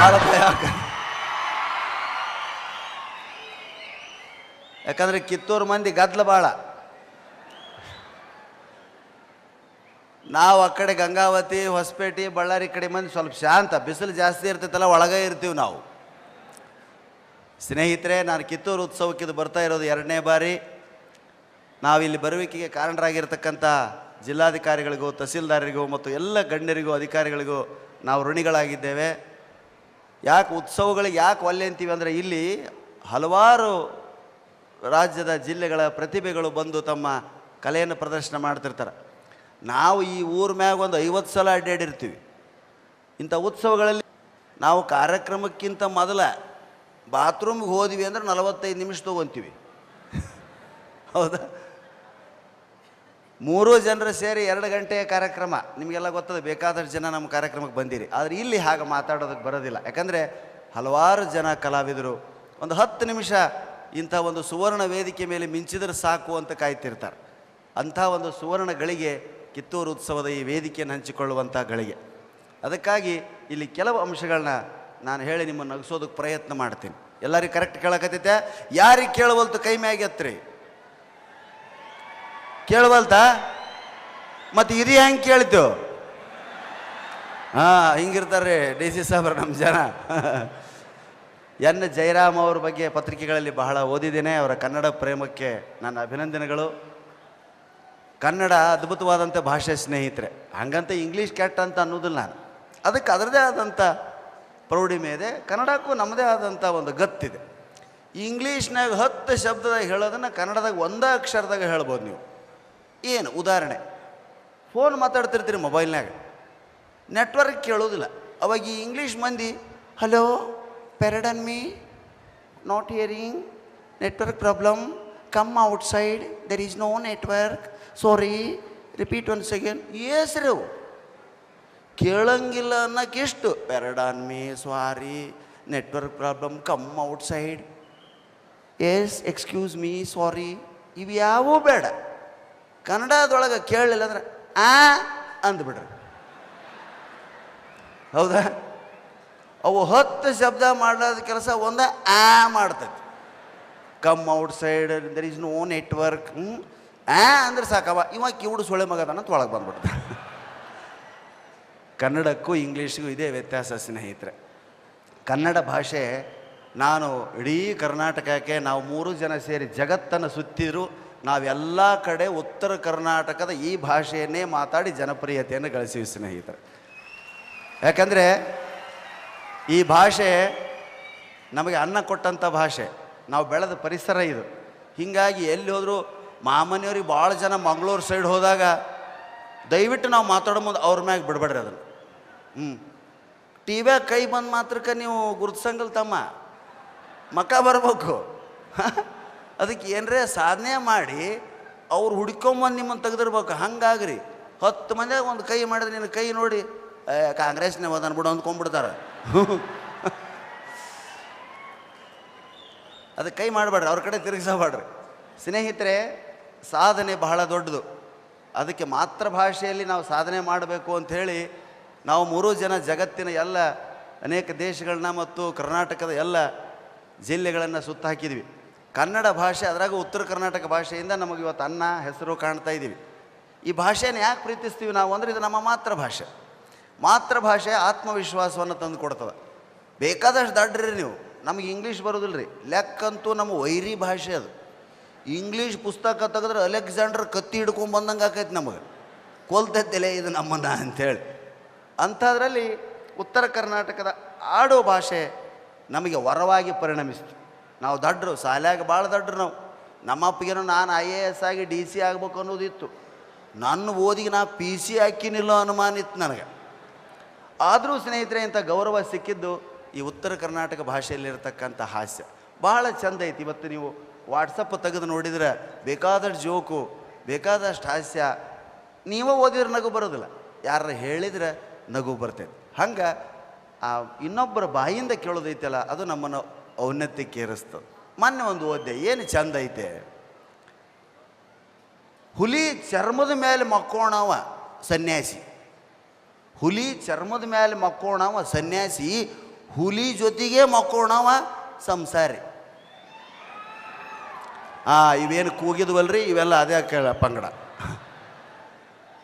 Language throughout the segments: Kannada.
ಭಾಳ ಭಯ ಯಾಕಂದ್ರೆ ಕಿತ್ತೂರು ಮಂದಿ ಗದ್ದಲ ಭಾಳ. ನಾವು ಆ ಕಡೆ ಗಂಗಾವತಿ, ಹೊಸಪೇಟೆ, ಬಳ್ಳಾರಿ ಕಡೆ ಮಂದಿ ಸ್ವಲ್ಪ ಶಾಂತ, ಬಿಸಿಲು ಜಾಸ್ತಿ ಇರ್ತೈತಲ್ಲ, ಒಳಗೆ ಇರ್ತೀವಿ ನಾವು. ಸ್ನೇಹಿತರೆ, ನಾನು ಕಿತ್ತೂರು ಉತ್ಸವಕ್ಕಿದು ಬರ್ತಾ ಇರೋದು 2ನೇ ಬಾರಿ. ನಾವಿಲ್ಲಿ ಬರುವಿಕೆಗೆ ಕಾರಣರಾಗಿರ್ತಕ್ಕಂಥ ಜಿಲ್ಲಾಧಿಕಾರಿಗಳಿಗೂ, ತಹಸೀಲ್ದಾರರಿಗೂ ಮತ್ತು ಎಲ್ಲ ಗಣ್ಯರಿಗೂ, ಅಧಿಕಾರಿಗಳಿಗೂ ನಾವು ಋಣಿಗಳಾಗಿದ್ದೇವೆ. ಯಾಕೆ ಉತ್ಸವಗಳಿಗೆ ಯಾಕೆ ಒಲ್ಲೆ ಅಂತೀವಿ ಅಂದರೆ, ಇಲ್ಲಿ ಹಲವಾರು ರಾಜ್ಯದ ಜಿಲ್ಲೆಗಳ ಪ್ರತಿಭೆಗಳು ಬಂದು ತಮ್ಮ ಕಲೆಯನ್ನು ಪ್ರದರ್ಶನ ಮಾಡ್ತಿರ್ತಾರೆ. ನಾವು ಈ ಊರ ಮ್ಯಾಗ ಒಂದು 50 ಸಲ ಅಡ್ಡಾಡಿರ್ತೀವಿ. ಇಂಥ ಉತ್ಸವಗಳಲ್ಲಿ ನಾವು ಕಾರ್ಯಕ್ರಮಕ್ಕಿಂತ ಮೊದಲ ಬಾತ್ರೂಮ್ಗೆ ಹೋದ್ವಿ ಅಂದ್ರೆ 45 ನಿಮಿಷ ತೊಗೊತೀವಿ. ಹೌದಾ? 3 ಜನರು ಸೇರಿ 2 ಗಂಟೆಯ ಕಾರ್ಯಕ್ರಮ. ನಿಮಗೆಲ್ಲ ಗೊತ್ತದ, ಬೇಕಾದಷ್ಟು ಜನ ನಮ್ಮ ಕಾರ್ಯಕ್ರಮಕ್ಕೆ ಬಂದಿರಿ. ಆದರೆ ಇಲ್ಲಿ ಹಾಗೆ ಮಾತಾಡೋದಕ್ಕೆ ಬರೋದಿಲ್ಲ. ಯಾಕಂದರೆ ಹಲವಾರು ಜನ ಕಲಾವಿದರು ಒಂದು 10 ನಿಮಿಷ ಇಂಥ ಒಂದು ಸುವರ್ಣ ವೇದಿಕೆ ಮೇಲೆ ಮಿಂಚಿದ್ರೆ ಸಾಕು ಅಂತ ಕಾಯ್ತಿರ್ತಾರೆ. ಅಂಥ ಒಂದು ಸುವರ್ಣ ಗಳಿಗೆ ಕಿತ್ತೂರು ಉತ್ಸವದ ಈ ವೇದಿಕೆಯನ್ನು ಹಂಚಿಕೊಳ್ಳುವಂಥ ಗಳಿಗೆ. ಅದಕ್ಕಾಗಿ ಇಲ್ಲಿ ಕೆಲವು ಅಂಶಗಳನ್ನ ನಾನು ಹೇಳಿ ನಿಮ್ಮನ್ನು ನಗಿಸೋದಕ್ಕೆ ಪ್ರಯತ್ನ ಮಾಡ್ತೀನಿ. ಎಲ್ಲರಿಗೂ ಕರೆಕ್ಟ್ ಕೇಳಕತ್ತೈತೆ? ಯಾರಿಗೆ ಕೇಳವಲ್ತು ಕೈ ಮ್ಯಾಗೆತ್ರಿ. ಕೇಳವಲ್ತಾ? ಮತ್ತು ಇದು ಹೆಂಗೆ ಕೇಳಿದ್ದು? ಹಾಂ, ಹಿಂಗಿರ್ತಾರೆ DC ಸಾಬ್ರು ನಮ್ಮ ಜನ. ಎನ್ ಜಯರಾಮ್ ಅವ್ರ ಬಗ್ಗೆ ಪತ್ರಿಕೆಗಳಲ್ಲಿ ಬಹಳ ಓದಿದ್ದೇನೆ. ಅವರ ಕನ್ನಡ ಪ್ರೇಮಕ್ಕೆ ನನ್ನ ಅಭಿನಂದನೆಗಳು. ಕನ್ನಡ ಅದ್ಭುತವಾದಂಥ ಭಾಷೆ ಸ್ನೇಹಿತರೆ. ಹಂಗಂತ ಇಂಗ್ಲೀಷ್ ಕೆಟ್ಟ ಅಂತ ಅನ್ನೋದಿಲ್ಲ ನಾನು. ಅದಕ್ಕೆ ಅದರದೇ ಆದಂಥ ಪ್ರೌಢಿಮೆ ಇದೆ. ಕನ್ನಡಕ್ಕೂ ನಮ್ಮದೇ ಆದಂಥ ಒಂದು ಗತ್ತಿದೆ. ಇಂಗ್ಲೀಷ್ನಾಗ 10 ಶಬ್ದದಾಗ ಹೇಳೋದನ್ನು ಕನ್ನಡದಾಗ 1 ಅಕ್ಷರದಾಗ ಹೇಳ್ಬೋದು ನೀವು. ಏನು ಉದಾಹರಣೆ, ಫೋನ್ ಮಾತಾಡ್ತಿರ್ತೀರಿ ಮೊಬೈಲ್ನಾಗ, ನೆಟ್ವರ್ಕ್ ಕೇಳೋದಿಲ್ಲ. ಅವಾಗ ಈ ಇಂಗ್ಲೀಷ್ ಮಂದಿ hello, pardon me, not hearing, network problem, come outside, there is no network, sorry, repeat once again. ಹೆಸರು ಕೇಳಂಗಿಲ್ಲ ಅನ್ನೋಕ್ಕಿಷ್ಟು pardon me, sorry, network problem, come outside, yes, excuse me, sorry, ಇವು ಯಾವೂ ಬೇಡ. ಕನ್ನಡದೊಳಗೆ ಕೇಳಲಿಲ್ಲ ಅಂದ್ರೆ ಅಂದ್ಬಿಡ್ರಿ. ಹೌದಾ? ಅವು 10 ಶಬ್ದ ಮಾಡೋದ ಕೆಲಸ ಒಂದು ಮಾಡ್ತೈತಿ. Come outside, there is no network. ಅಂದ್ರೆ ಸಾಕವ, ಇವ ಕಿವುಡು ಸೊಳ್ಳೆ ಮಗದನ್ನ ತೊಳಗೆ ಬಂದ್ಬಿಡ್ತಾರೆ. ಕನ್ನಡಕ್ಕೂ ಇಂಗ್ಲೀಷ್ಗೂ ಇದೇ ವ್ಯತ್ಯಾಸ ಸ್ನೇಹಿತರೆ. ಕನ್ನಡ ಭಾಷೆ, ನಾನು ಇಡೀ ಕರ್ನಾಟಕಕ್ಕೆ ನಾವು 3 ಜನ ಸೇರಿ ಜಗತ್ತನ್ನು ಸುತ್ತಿದ್ರು ನಾವೆಲ್ಲ ಕಡೆ ಉತ್ತರ ಕರ್ನಾಟಕದ ಈ ಭಾಷೆಯನ್ನೇ ಮಾತಾಡಿ ಜನಪ್ರಿಯತೆಯನ್ನು ಗಳಿಸಿವಿ ಸ್ನೇಹಿತರೆ. ಯಾಕಂದರೆ ಈ ಭಾಷೆ ನಮಗೆ ಅನ್ನ ಕೊಟ್ಟಂಥ ಭಾಷೆ, ನಾವು ಬೆಳೆದ ಪರಿಸರ ಇದು. ಹೀಗಾಗಿ ಎಲ್ಲಿ ಹೋದರೂ ಮಾಮನೆಯವ್ರಿಗೆ ಭಾಳ ಜನ ಮಂಗಳೂರು ಸೈಡ್ ಹೋದಾಗ ದಯವಿಟ್ಟು ನಾವು ಮಾತಾಡೋ ಮುಂದೆ ಅವ್ರ ಮ್ಯಾಗ ಬಿಡಬೇಡ್ರಿ ಅದನ್ನು. ಟಿವ್ಯಾಗ ಕೈ ಬಂದು ಮಾತ್ರಕ್ಕೆ ನೀವು ಗುರುತಿಸಂಗಲ್ ತಮ್ಮ, ಮಕ್ಕ ಬರ್ಬೇಕು. ಅದಕ್ಕೆ ಏನರೇ ಸಾಧನೆ ಮಾಡಿ ಅವ್ರು ಹುಡ್ಕೊಂಬಂದು ನಿಮ್ಮನ್ನು ತೆಗೆದಿರ್ಬೇಕು. ಹಂಗಾಗ್ರಿ 10 ಮಂದಿಯಾಗ ಒಂದು ಕೈ ಮಾಡಿದ್ರೆ ನಿನ್ನ ಕೈ ನೋಡಿ ಕಾಂಗ್ರೆಸ್ನೇ ಹೋದನ್ ಬಿಡು ಅಂದ್ಕೊಂಡ್ಬಿಡ್ತಾರೆ. ಅದಕ್ಕೆ ಕೈ ಮಾಡಬೇಡ್ರಿ, ಅವ್ರ ಕಡೆ ತಿರುಗಿಸಬೇಡ್ರಿ. ಸ್ನೇಹಿತರೆ, ಸಾಧನೆ ಬಹಳ ದೊಡ್ಡದು. ಅದಕ್ಕೆ ಮಾತೃಭಾಷೆಯಲ್ಲಿ ನಾವು ಸಾಧನೆ ಮಾಡಬೇಕು ಅಂಥೇಳಿ ನಾವು 3 ಜನ ಜಗತ್ತಿನ ಎಲ್ಲ ಅನೇಕ ದೇಶಗಳನ್ನ ಮತ್ತು ಕರ್ನಾಟಕದ ಎಲ್ಲ ಜಿಲ್ಲೆಗಳನ್ನು ಸುತ್ತ ಹಾಕಿದ್ವಿ. ಕನ್ನಡ ಭಾಷೆ, ಅದರಾಗ ಉತ್ತರ ಕರ್ನಾಟಕ ಭಾಷೆಯಿಂದ ನಮಗೆ ಇವತ್ತು ಅನ್ನ ಹೆಸರು ಕಾಣ್ತಾ ಇದ್ದೀವಿ. ಈ ಭಾಷೆಯನ್ನು ಯಾಕೆ ಪ್ರೀತಿಸ್ತೀವಿ ನಾವು ಅಂದರೆ, ಇದು ನಮ್ಮ ಮಾತೃಭಾಷೆ. ಮಾತೃಭಾಷೆ ಆತ್ಮವಿಶ್ವಾಸವನ್ನು ತಂದು ಕೊಡ್ತದೆ. ಬೇಕಾದಷ್ಟು ದಡ್ಡ್ರಿ ನೀವು, ನಮಗೆ ಇಂಗ್ಲೀಷ್ ಬರೋದಿಲ್ಲ ರೀ. ಲೆಕ್ಕಂತೂ ನಮ್ಮ ವೈರಿ ಭಾಷೆ ಅದು. ಇಂಗ್ಲೀಷ್ ಪುಸ್ತಕ ತೆಗೆದ್ರೆ ಅಲೆಕ್ಸಾಂಡರ್ ಕತ್ತಿ ಹಿಡ್ಕೊಂಬಂದಂಗೆ ಆಕೈತಿ ನಮಗೆ, ಕೊಲ್ತೈತೆಲೆ ಇದು ನಮ್ಮನ್ನ ಅಂಥೇಳಿ. ಅಂಥದ್ರಲ್ಲಿ ಉತ್ತರ ಕರ್ನಾಟಕದ ಆಡೋ ಭಾಷೆ ನಮಗೆ ವರವಾಗಿ ಪರಿಣಮಿಸ್ತು. ನಾವು ದಡ್ರು, ಶಾಲ್ಯಾಗ ಭಾಳ ದಡ್ರು ನಾವು. ನಮ್ಮ ಅಪ್ಪಗೇನೋ ನಾನು IAS ಆಗಿ DC ಆಗ್ಬೇಕು ಅನ್ನೋದಿತ್ತು. ನನ್ನ ಓದಿಗೆ ನಾ PC ಹಾಕಿನಿಲ್ಲ ಅನುಮಾನ ಇತ್ತು ನನಗೆ. ಆದರೂ ಸ್ನೇಹಿತರೆ, ಇಂಥ ಗೌರವ ಸಿಕ್ಕಿದ್ದು ಈ ಉತ್ತರ ಕರ್ನಾಟಕ ಭಾಷೆಯಲ್ಲಿರ್ತಕ್ಕಂಥ ಹಾಸ್ಯ ಭಾಳ ಚೆಂದ ಐತಿ. ಇವತ್ತು ನೀವು ವಾಟ್ಸಪ್ ತೆಗೆದು ನೋಡಿದ್ರೆ ಬೇಕಾದಷ್ಟು ಜೋಕು, ಬೇಕಾದಷ್ಟು ಹಾಸ್ಯ. ನೀವೇ ಓದಿದ್ರೆ ನಗು ಬರೋದಿಲ್ಲ, ಯಾರು ಹೇಳಿದ್ರೆ ನಗು ಬರ್ತೈತೆ. ಹಂಗೆ ಆ ಇನ್ನೊಬ್ಬರ ಬಾಯಿಂದ ಕೇಳೋದೈತಲ್ಲ, ಅದು ನಮ್ಮನ್ನು ಔನ್ನತ್ಯಕ್ಕೆ ಏರಿಸ್ತದೆ. ಮೊನ್ನೆ ಒಂದು ಓದ್ದೆ, ಏನು ಚೆಂದ ಐತೆ. ಹುಲಿ ಚರ್ಮದ ಮೇಲೆ ಮಕ್ಕೋಣವ ಸನ್ಯಾಸಿ. ಹುಲಿ ಚರ್ಮದ ಮೇಲೆ ಮಕ್ಕೋಣವ ಸನ್ಯಾಸಿ, ಹುಲಿ ಜೊತೆಗೆ ಮಕ್ಕೋಣವ ಸಂಸಾರಿ. ಇವೇನು ಕೂಗಿದ್ವಲ್ರಿ ಇವೆಲ್ಲ ಅದೇ ಪಂಗಡ.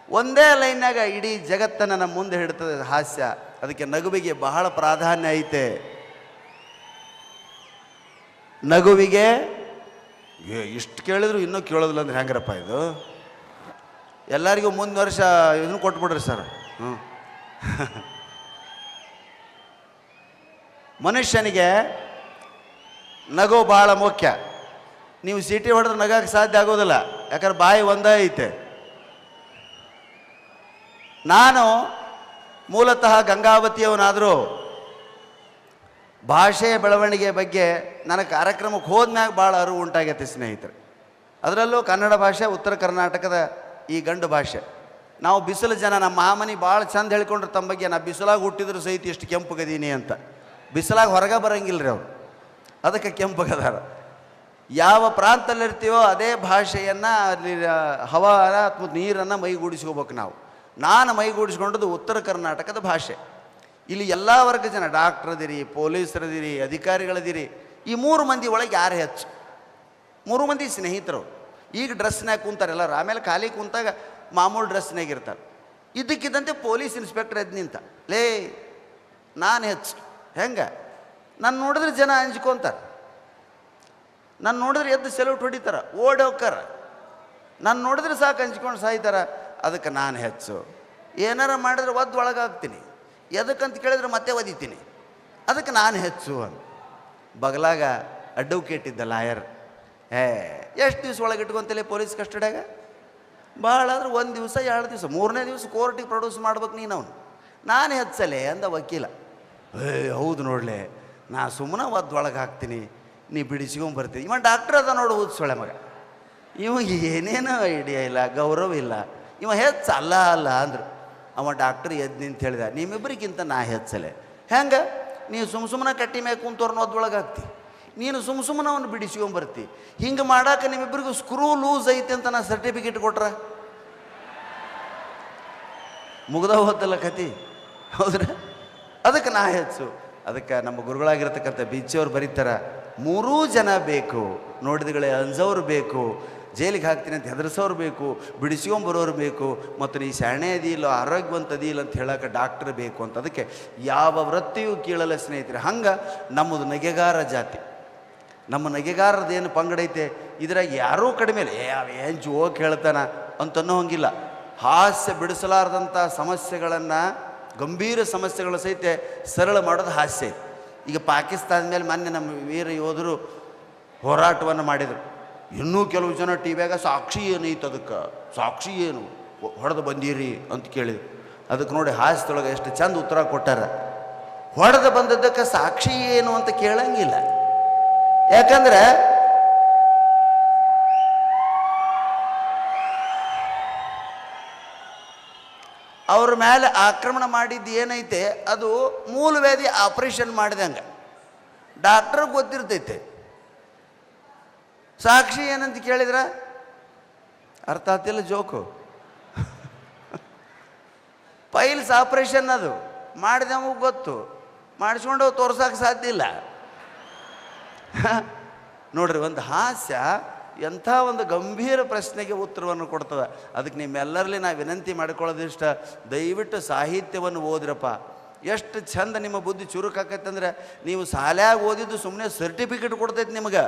ಒಂದೇ ಲೈನ್ನಾಗ ಇಡೀ ಜಗತ್ತನ್ನು ನಮ್ಮ ಮುಂದೆ ಹಿಡ್ತದೆ ಹಾಸ್ಯ. ಅದಕ್ಕೆ ನಗುವಿಗೆ ಬಹಳ ಪ್ರಾಧಾನ್ಯ ಐತೆ. ನಗುವಿಗೆ ಇಷ್ಟು ಕೇಳಿದ್ರು ಇನ್ನೂ ಕೇಳೋದಿಲ್ಲ ಅಂದ್ರೆ ಹೆಂಗ್ರಪ್ಪ ಇದು? ಎಲ್ಲರಿಗೂ ಮುಂದೆ ವರ್ಷ ಇದನ್ನು ಕೊಟ್ಬಿಡ್ರಿ ಸರ್. ಮನುಷ್ಯನಿಗೆ ನಗು ಭಾಳ ಮುಖ್ಯ. ನೀವು ಸೀಟಿ ಹೊಡೆದ್ರೆ ನಗಕ್ಕೆ ಸಾಧ್ಯ ಆಗೋದಿಲ್ಲ, ಯಾಕಂದ್ರೆ ಬಾಯಿ ಒಂದೇ ಐತೆ. ನಾನು ಮೂಲತಃ ಗಂಗಾವತಿಯವನಾದರೂ ಭಾಷೆಯ ಬೆಳವಣಿಗೆ ಬಗ್ಗೆ ನನ್ನ ಕಾರ್ಯಕ್ರಮಕ್ಕೆ ಹೋದ್ಮ್ಯಾಗ ಭಾಳ ಅರಿವು ಉಂಟಾಗೈತೆ ಸ್ನೇಹಿತರೆ. ಅದರಲ್ಲೂ ಕನ್ನಡ ಭಾಷೆ, ಉತ್ತರ ಕರ್ನಾಟಕದ ಈ ಗಂಡು ಭಾಷೆ. ನಾವು ಬಿಸಿಲು ಜನ, ನಮ್ಮ ಮಾಮನಿ ಭಾಳ ಚಂದ ಹೇಳ್ಕೊಂಡ್ರೆ ತಮ್ಮ ಬಗ್ಗೆ, ನಾ ಬಿಸಿಲಾಗ ಹುಟ್ಟಿದ್ರು ಸಹಿತ ಇಷ್ಟು ಕೆಂಪಗದೀನಿ ಅಂತ. ಬಿಸಿಲಾಗ ಹೊರಗೆ ಬರೋಂಗಿಲ್ಲ ರೀ ಅವರು, ಅದಕ್ಕೆ ಕೆಂಪಗದಾರ. ಯಾವ ಪ್ರಾಂತದಲ್ಲಿರ್ತೀವೋ ಅದೇ ಭಾಷೆಯನ್ನು, ಅಲ್ಲಿ ಹವಾನ ಅಥವಾ ನೀರನ್ನು ಮೈಗೂಡಿಸ್ಕೋಬೇಕು ನಾವು. ನಾನು ಮೈಗೂಡಿಸ್ಕೊಂಡದ್ದು ಉತ್ತರ ಕರ್ನಾಟಕದ ಭಾಷೆ. ಇಲ್ಲಿ ಎಲ್ಲ ವರ್ಗ ಜನ, ಡಾಕ್ಟ್ರದಿರಿ, ಪೊಲೀಸರದಿರಿ, ಅಧಿಕಾರಿಗಳದಿರಿ. ಈ 3 ಮಂದಿ ಒಳಗೆ ಯಾರು ಹೆಚ್ಚು? 3 ಮಂದಿ ಸ್ನೇಹಿತರು. ಈಗ ಡ್ರೆಸ್ನಾಗ ಕೂತಾರೆಲ್ಲ, ಆಮೇಲೆ ಖಾಲಿ ಕೂತಾಗ ಮಾಮೂಲು ಡ್ರೆಸ್ನಾಗ ಇರ್ತಾರೆ. ಇದ್ದಕ್ಕಿದ್ದಂತೆ ಪೊಲೀಸ್ ಇನ್ಸ್ಪೆಕ್ಟರ್ ಎದ್ದು ನಿಂತ, ಲೇ ನಾನು ಹೆಚ್ಚು. ಹೆಂಗೆ? ನಾನು ನೋಡಿದ್ರೆ ಜನ ಅಂಜ್ಕೊಂತಾರೆ, ನಾನು ನೋಡಿದ್ರೆ ಎದ್ದು ಸೆಲ್ಯೂಟ್ ಹೊಡಿತಾರೆ, ಓಡಿ ಹೋಗ್ತಾರ. ನಾನು ನೋಡಿದ್ರೆ ಸಾಕು ಅಂಜ್ಕೊಂಡು ಸಾಯ್ತಾರೆ. ಅದಕ್ಕೆ ನಾನು ಹೆಚ್ಚು. ಏನಾರ ಮಾಡಿದ್ರೆ ಒದ್ದು ಒಳಗಾಗ್ತೀನಿ, ಎದಕ್ಕಂತ ಕೇಳಿದ್ರೆ ಮತ್ತೆ ಒದಿತೀನಿ, ಅದಕ್ಕೆ ನಾನು ಹೆಚ್ಚು ಅಂತ. ಬಗಲಾಗ ಅಡ್ವೊಕೇಟ್ ಇದ್ದ ಲಾಯರ್, ಎಷ್ಟು ದಿವ್ಸ ಒಳಗೆ ಇಟ್ಕೊಂತಲೇ ಪೊಲೀಸ್ ಕಸ್ಟಡಿಯಾಗ? ಭಾಳ ಆದ್ರೆ 1 ದಿವಸ 2 ದಿವಸ, 3ನೇ ದಿವಸ ಕೋರ್ಟಿಗೆ ಪ್ರೊಡ್ಯೂಸ್ ಮಾಡ್ಬೇಕು ನೀನು. ಅವನು ನಾನು ಹೆಚ್ಚಲೇ ಅಂದ ವಕೀಲ. ಹೌದು ನೋಡಲೆ, ನಾ ಸುಮ್ಮನೆ ಒದ್ದು ಒಳಗೆ ಹಾಕ್ತೀನಿ, ನೀ ಬಿಡಿಸ್ಕೊಂಬರ್ತೀನಿ. ಇವ ಡಾಕ್ಟ್ರ್ ಅದ ನೋಡು, ಸೊಳೆ ಮಗ. ಇವಾಗ ಏನೇನೋ ಐಡಿಯಾ ಇಲ್ಲ, ಗೌರವ ಇಲ್ಲ. ಇವ ಹೆಚ್ಚು ಅಲ್ಲ ಅಂದರು. ಅವ ಡಾಕ್ಟ್ರ್ ಎದ್ದು ನಿಂತು ಹೇಳಿದ, ನಿಮ್ಮಿಬ್ಬರಿಗಿಂತ ನಾ ಹೆಚ್ಚಲೆ. ಹೆಂಗೆ? ನೀವು ಸುಮ್ಮನೆ ಕಟ್ಟಿ ಮ್ಯಾಗ ಕುಂತವ್ರನ್ನ ಒದ್ದೊಳಗೆ ಹಾಕ್ತಿ, ನೀನು ಸುಮ್ಮನೆ ಅವನು ಬಿಡಿಸ್ಕೊಂಬರ್ತಿ. ಹಿಂಗೆ ಮಾಡಾಕ ನಿಮ್ಮಿಬ್ಬರಿಗೂ ಸ್ಕ್ರೂ ಲೂಸ್ ಐತೆ ಅಂತ ನಾ ಸರ್ಟಿಫಿಕೇಟ್ ಕೊಟ್ರ ಮುಗ್ದ ಹೋದಲ್ಲ ಕತಿ, ಹೌದ್ರ? ಅದಕ್ಕೆ ನಾ ಹೆಚ್ಚು. ಅದಕ್ಕೆ ನಮ್ಮ ಗುರುಗಳಾಗಿರ್ತಕ್ಕಂಥ ಬಿಚ್ಚಿಯವ್ರು ಬರೀತಾರೆ, 3 ಜನ ಬೇಕು, ನೋಡಿದಗಳೇ ಅಂಜವ್ರು ಬೇಕು, ಜೈಲಿಗೆ ಹಾಕ್ತೀನಿ ಅಂತ ಹೆದರ್ಸೋರು ಬೇಕು, ಬಿಡಿಸ್ಕೊಂಬರೋರು ಬೇಕು, ಮತ್ತು ನೀ ಶಾಣೆ ಅದಿಲ್ಲ, ಆರೋಗ್ಯವಂತ ಅದಿಲ್ಲ ಅಂತ ಹೇಳೋಕೆ ಡಾಕ್ಟ್ರ್ ಬೇಕು ಅಂತ. ಅದಕ್ಕೆ ಯಾವ ವೃತ್ತಿಯೂ ಕೀಳಲ್ಲ ಸ್ನೇಹಿತರೆ. ಹಂಗೆ ನಮ್ಮದು ನಗೆಗಾರ ಜಾತಿ. ನಮ್ಮ ನಗೆಗಾರದೇನು ಪಂಗಡೈತೆ, ಇದ್ರಾಗ ಯಾರೂ ಕಡಿಮೆ ಇಲ್ಲ. ಏನು ಜೋಕ್ ಹೇಳ್ತಾನ ಅಂತನ್ನೋ ಹಂಗಿಲ್ಲ. ಹಾಸ್ಯ ಬಿಡಿಸಲಾರ್ದಂಥ ಸಮಸ್ಯೆಗಳನ್ನು, ಗಂಭೀರ ಸಮಸ್ಯೆಗಳ ಸಹಿತ ಸರಳ ಮಾಡೋದು ಹಾಸ್ಯ. ಈಗ ಪಾಕಿಸ್ತಾನದ ಮೇಲೆ ಮೊನ್ನೆ ನಮ್ಮ ವೀರ ಯೋಧರು ಹೋರಾಟವನ್ನು ಮಾಡಿದರು. ಇನ್ನೂ ಕೆಲವು ಜನ ಟಿ ವಿಯಾಗ ಸಾಕ್ಷಿ ಏನೈತೆ, ಅದಕ್ಕೆ ಸಾಕ್ಷಿ ಏನು ಹೊಡೆದು ಬಂದೀರಿ ಅಂತ ಕೇಳಿದ್ರು. ಅದಕ್ಕೆ ನೋಡಿ ಹಾಸ್ಯದೊಳಗೆ ಎಷ್ಟು ಚಂದ ಉತ್ತರ ಕೊಟ್ಟಾರ. ಹೊಡೆದು ಬಂದದ್ದಕ್ಕೆ ಸಾಕ್ಷಿ ಏನು ಅಂತ ಕೇಳಂಗಿಲ್ಲ. ಯಾಕಂದ್ರೆ ಅವ್ರ ಮೇಲೆ ಆಕ್ರಮಣ ಮಾಡಿದ್ದು ಏನೈತೆ ಅದು ಮೂಲವ್ಯಾಧಿ ಆಪರೇಷನ್ ಮಾಡಿದಂಗೆ ಡಾಕ್ಟ್ರಿಗೆ ಗೊತ್ತಿರ್ತೈತೆ. ಸಾಕ್ಷಿ ಏನಂತ ಕೇಳಿದ್ರ ಅರ್ಥ ಆಗ್ತಿಲ್ಲ ಜೋಕು. ಪೈಲ್ಸ್ ಆಪರೇಷನ್ ಅದು ಮಾಡಿದವೂ ಗೊತ್ತು, ಮಾಡಿಸ್ಕೊಂಡು ತೋರ್ಸೋಕೆ ಸಾಧ್ಯ ಇಲ್ಲ. ನೋಡ್ರಿ, ಒಂದು ಹಾಸ್ಯ ಎಂಥ ಒಂದು ಗಂಭೀರ ಪ್ರಶ್ನೆಗೆ ಉತ್ತರವನ್ನು ಕೊಡ್ತದೆ. ಅದಕ್ಕೆ ನಿಮ್ಮೆಲ್ಲರಲ್ಲಿ ನಾ ವಿನಂತಿ ಮಾಡಿಕೊಳ್ಳೋದಿಷ್ಟ, ದಯವಿಟ್ಟು ಸಾಹಿತ್ಯವನ್ನು ಓದ್ರಪ್ಪ. ಎಷ್ಟು ಚಂದ ನಿಮ್ಮ ಬುದ್ಧಿ ಚುರುಕಾಕೈತಂದ್ರೆ, ನೀವು ಶಾಲ್ಯಾಗ ಓದಿದ್ದು ಸುಮ್ಮನೆ ಸರ್ಟಿಫಿಕೇಟ್ ಕೊಡ್ತೈತೆ ನಿಮಗೆ,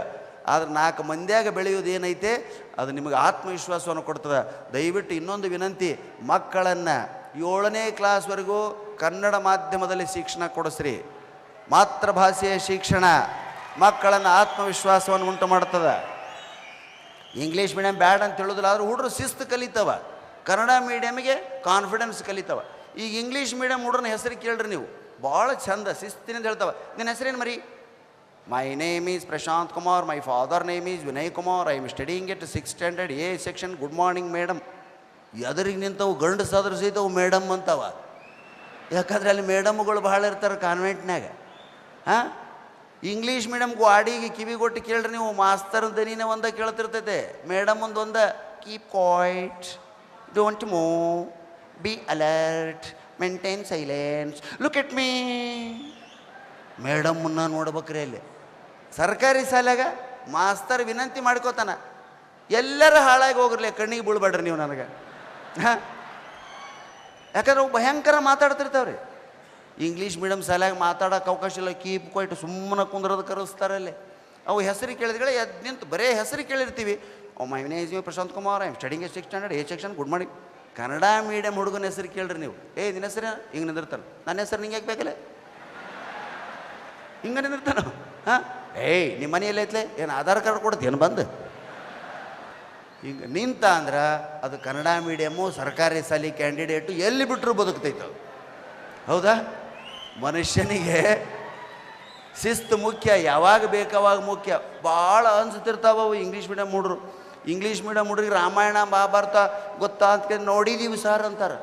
ಆದ್ರೆ 4 ಮಂದಿಯಾಗ ಬೆಳೆಯೋದು ಏನೈತೆ ಅದು ನಿಮಗೆ ಆತ್ಮವಿಶ್ವಾಸವನ್ನು ಕೊಡ್ತದೆ. ದಯವಿಟ್ಟು ಇನ್ನೊಂದು ವಿನಂತಿ, ಮಕ್ಕಳನ್ನು 7ನೇ ಕ್ಲಾಸ್ವರೆಗೂ ಕನ್ನಡ ಮಾಧ್ಯಮದಲ್ಲಿ ಶಿಕ್ಷಣ ಕೊಡಿಸ್ರಿ. ಮಾತೃಭಾಷೆಯ ಶಿಕ್ಷಣ ಮಕ್ಕಳನ್ನು ಆತ್ಮವಿಶ್ವಾಸವನ್ನು ಉಂಟು ಮಾಡ್ತದೆ. ಇಂಗ್ಲೀಷ್ ಮೀಡಿಯಮ್ ಬ್ಯಾಡ್ ಅಂತ ಹೇಳೋದಿಲ್ಲ, ಆದರೂ ಹುಡುಗರು ಶಿಸ್ತು ಕಲಿತವ. ಕನ್ನಡ ಮೀಡಿಯಮಿಗೆ ಕಾನ್ಫಿಡೆನ್ಸ್ ಕಲಿತವ. ಈಗ ಇಂಗ್ಲೀಷ್ ಮೀಡಿಯಮ್ ಹುಡುಗನ ಹೆಸರು ಕೇಳ್ರಿ ನೀವು, ಭಾಳ ಚಂದ ಶಿಸ್ತಿನಿಂದ ಹೇಳ್ತವ. ನಿನ್ನ ಹೆಸರೇನು ಮರಿ? My name is Prashant Kumar, my father name is Vinay Kumar, I am studying at 6th standard A section, good morning madam. ಎದುರಿಗೆ ನಿಂತವು ಗಂಡಸಾದ್ರೂ ಸಹಿತವು ಮೇಡಮ್ ಅಂತವ. ಯಾಕಂದ್ರೆ ಅಲ್ಲಿ ಮೇಡಮ್ಗಳು ಭಾಳ ಇರ್ತಾರೆ ಕಾನ್ವೆಂಟ್ನಾಗ. ಹಾಂ, ಇಂಗ್ಲೀಷ್ ಮೀಡಿಯಮ್ ಗಾಡಿಗೆ ಕಿವಿಗೊಟ್ಟು ಕೇಳ್ರಿ ನೀವು, ಮಾಸ್ತರ್ ದನಿನೇ ಒಂದ ಕೇಳ್ತಿರ್ತೈತೆ, ಮೇಡಮ್ ಒಂದ keep quiet, don't move, be alert, maintain silence, look at me. ಮೇಡಮ್ಮನ್ನ ನೋಡ್ಬೇಕ್ರಿ ಅಲ್ಲಿ. ಸರ್ಕಾರಿ ಶಾಲ್ಯಾಗ ಮಾಸ್ತರ್ ವಿನಂತಿ ಮಾಡ್ಕೋತಾನ, ಎಲ್ಲರ ಹಾಳಾಗಿ ಹೋಗ್ರಲಿ, ಕಣ್ಣಿಗೆ ಬೀಳ್ಬೇಡ್ರಿ ನೀವು ನನಗೆ. ಹಾಂ, ಯಾಕಂದ್ರೆ ಅವು ಭಯಂಕರ ಮಾತಾಡ್ತಿರ್ತಾವ್ರಿ. ಇಂಗ್ಲೀಷ್ ಮೀಡಿಯಮ್ ಶಾಲ್ಯಾಗ ಮಾತಾಡೋಕೆ ಅವಕಾಶ ಇಲ್ಲ, ಕೀಪ್ ಕೊಯ್ಟು ಸುಮ್ಮನೆ ಕುಂದ್ರದ ಕರೆಸ್ತಾರಲ್ಲಿ. ಅವು ಹೆಸರು ಕೇಳಿದ್ಗಳೇ ಎದ್ದು ನಿಂತು ಬರೇ ಹೆಸರು ಕೇಳಿರ್ತೀವಿ. My name is Prashant Kumar, I am studying 6th standard A section, good morning. Kannada medium ಹುಡುಗನ ಹೆಸರು ಕೇಳ್ರಿ ನೀವು. ನಿನ್ನ ಹೆಸರು ಹಿಂಗೆ ನಿಂದಿರ್ತಾನೆ, ನನ್ನ ಹೆಸರು ನಿಂಗೆ ಯಾಕೆ ಬೇಕಲ್ಲ, ಹಿಂಗೆ ನಿಂದಿರ್ತಾನೆ. ಹಾಂ, ನಿಮ್ಮ ಮನೆಯಲ್ಲಿ ಐತ್ಲೆ, ಏನು ಆಧಾರ್ ಕಾರ್ಡ್ ಕೊಡ್ತೀಯನು ಬಂದು ಹಿಂಗೆ ನಿಂತ ಅಂದ್ರೆ ಅದು ಕನ್ನಡ ಮೀಡಿಯಮ್ಮು ಸರ್ಕಾರಿ ಶಾಲೆ ಕ್ಯಾಂಡಿಡೇಟು ಎಲ್ಲಿ ಬಿಟ್ಟರು ಬದುಕ್ತೈತೆ ಅದು. ಹೌದಾ? ಮನುಷ್ಯನಿಗೆ ಶಿಸ್ತು ಮುಖ್ಯ, ಯಾವಾಗ ಬೇಕಾವಾಗ ಮುಖ್ಯ. ಭಾಳ ಅನ್ಸುತ್ತಿರ್ತಾವವು ಇಂಗ್ಲೀಷ್ ಮೀಡಿಯಮ್ ಹುಡ್ರು. ಇಂಗ್ಲೀಷ್ ಮೀಡಿಯಮ್ ಹುಡ್ರಿಗೆ ರಾಮಾಯಣ ಮಹಾಭಾರತ ಗೊತ್ತಾ ಅಂತ ನೋಡಿದೀವಿ ಸರ್ ಅಂತಾರೆ.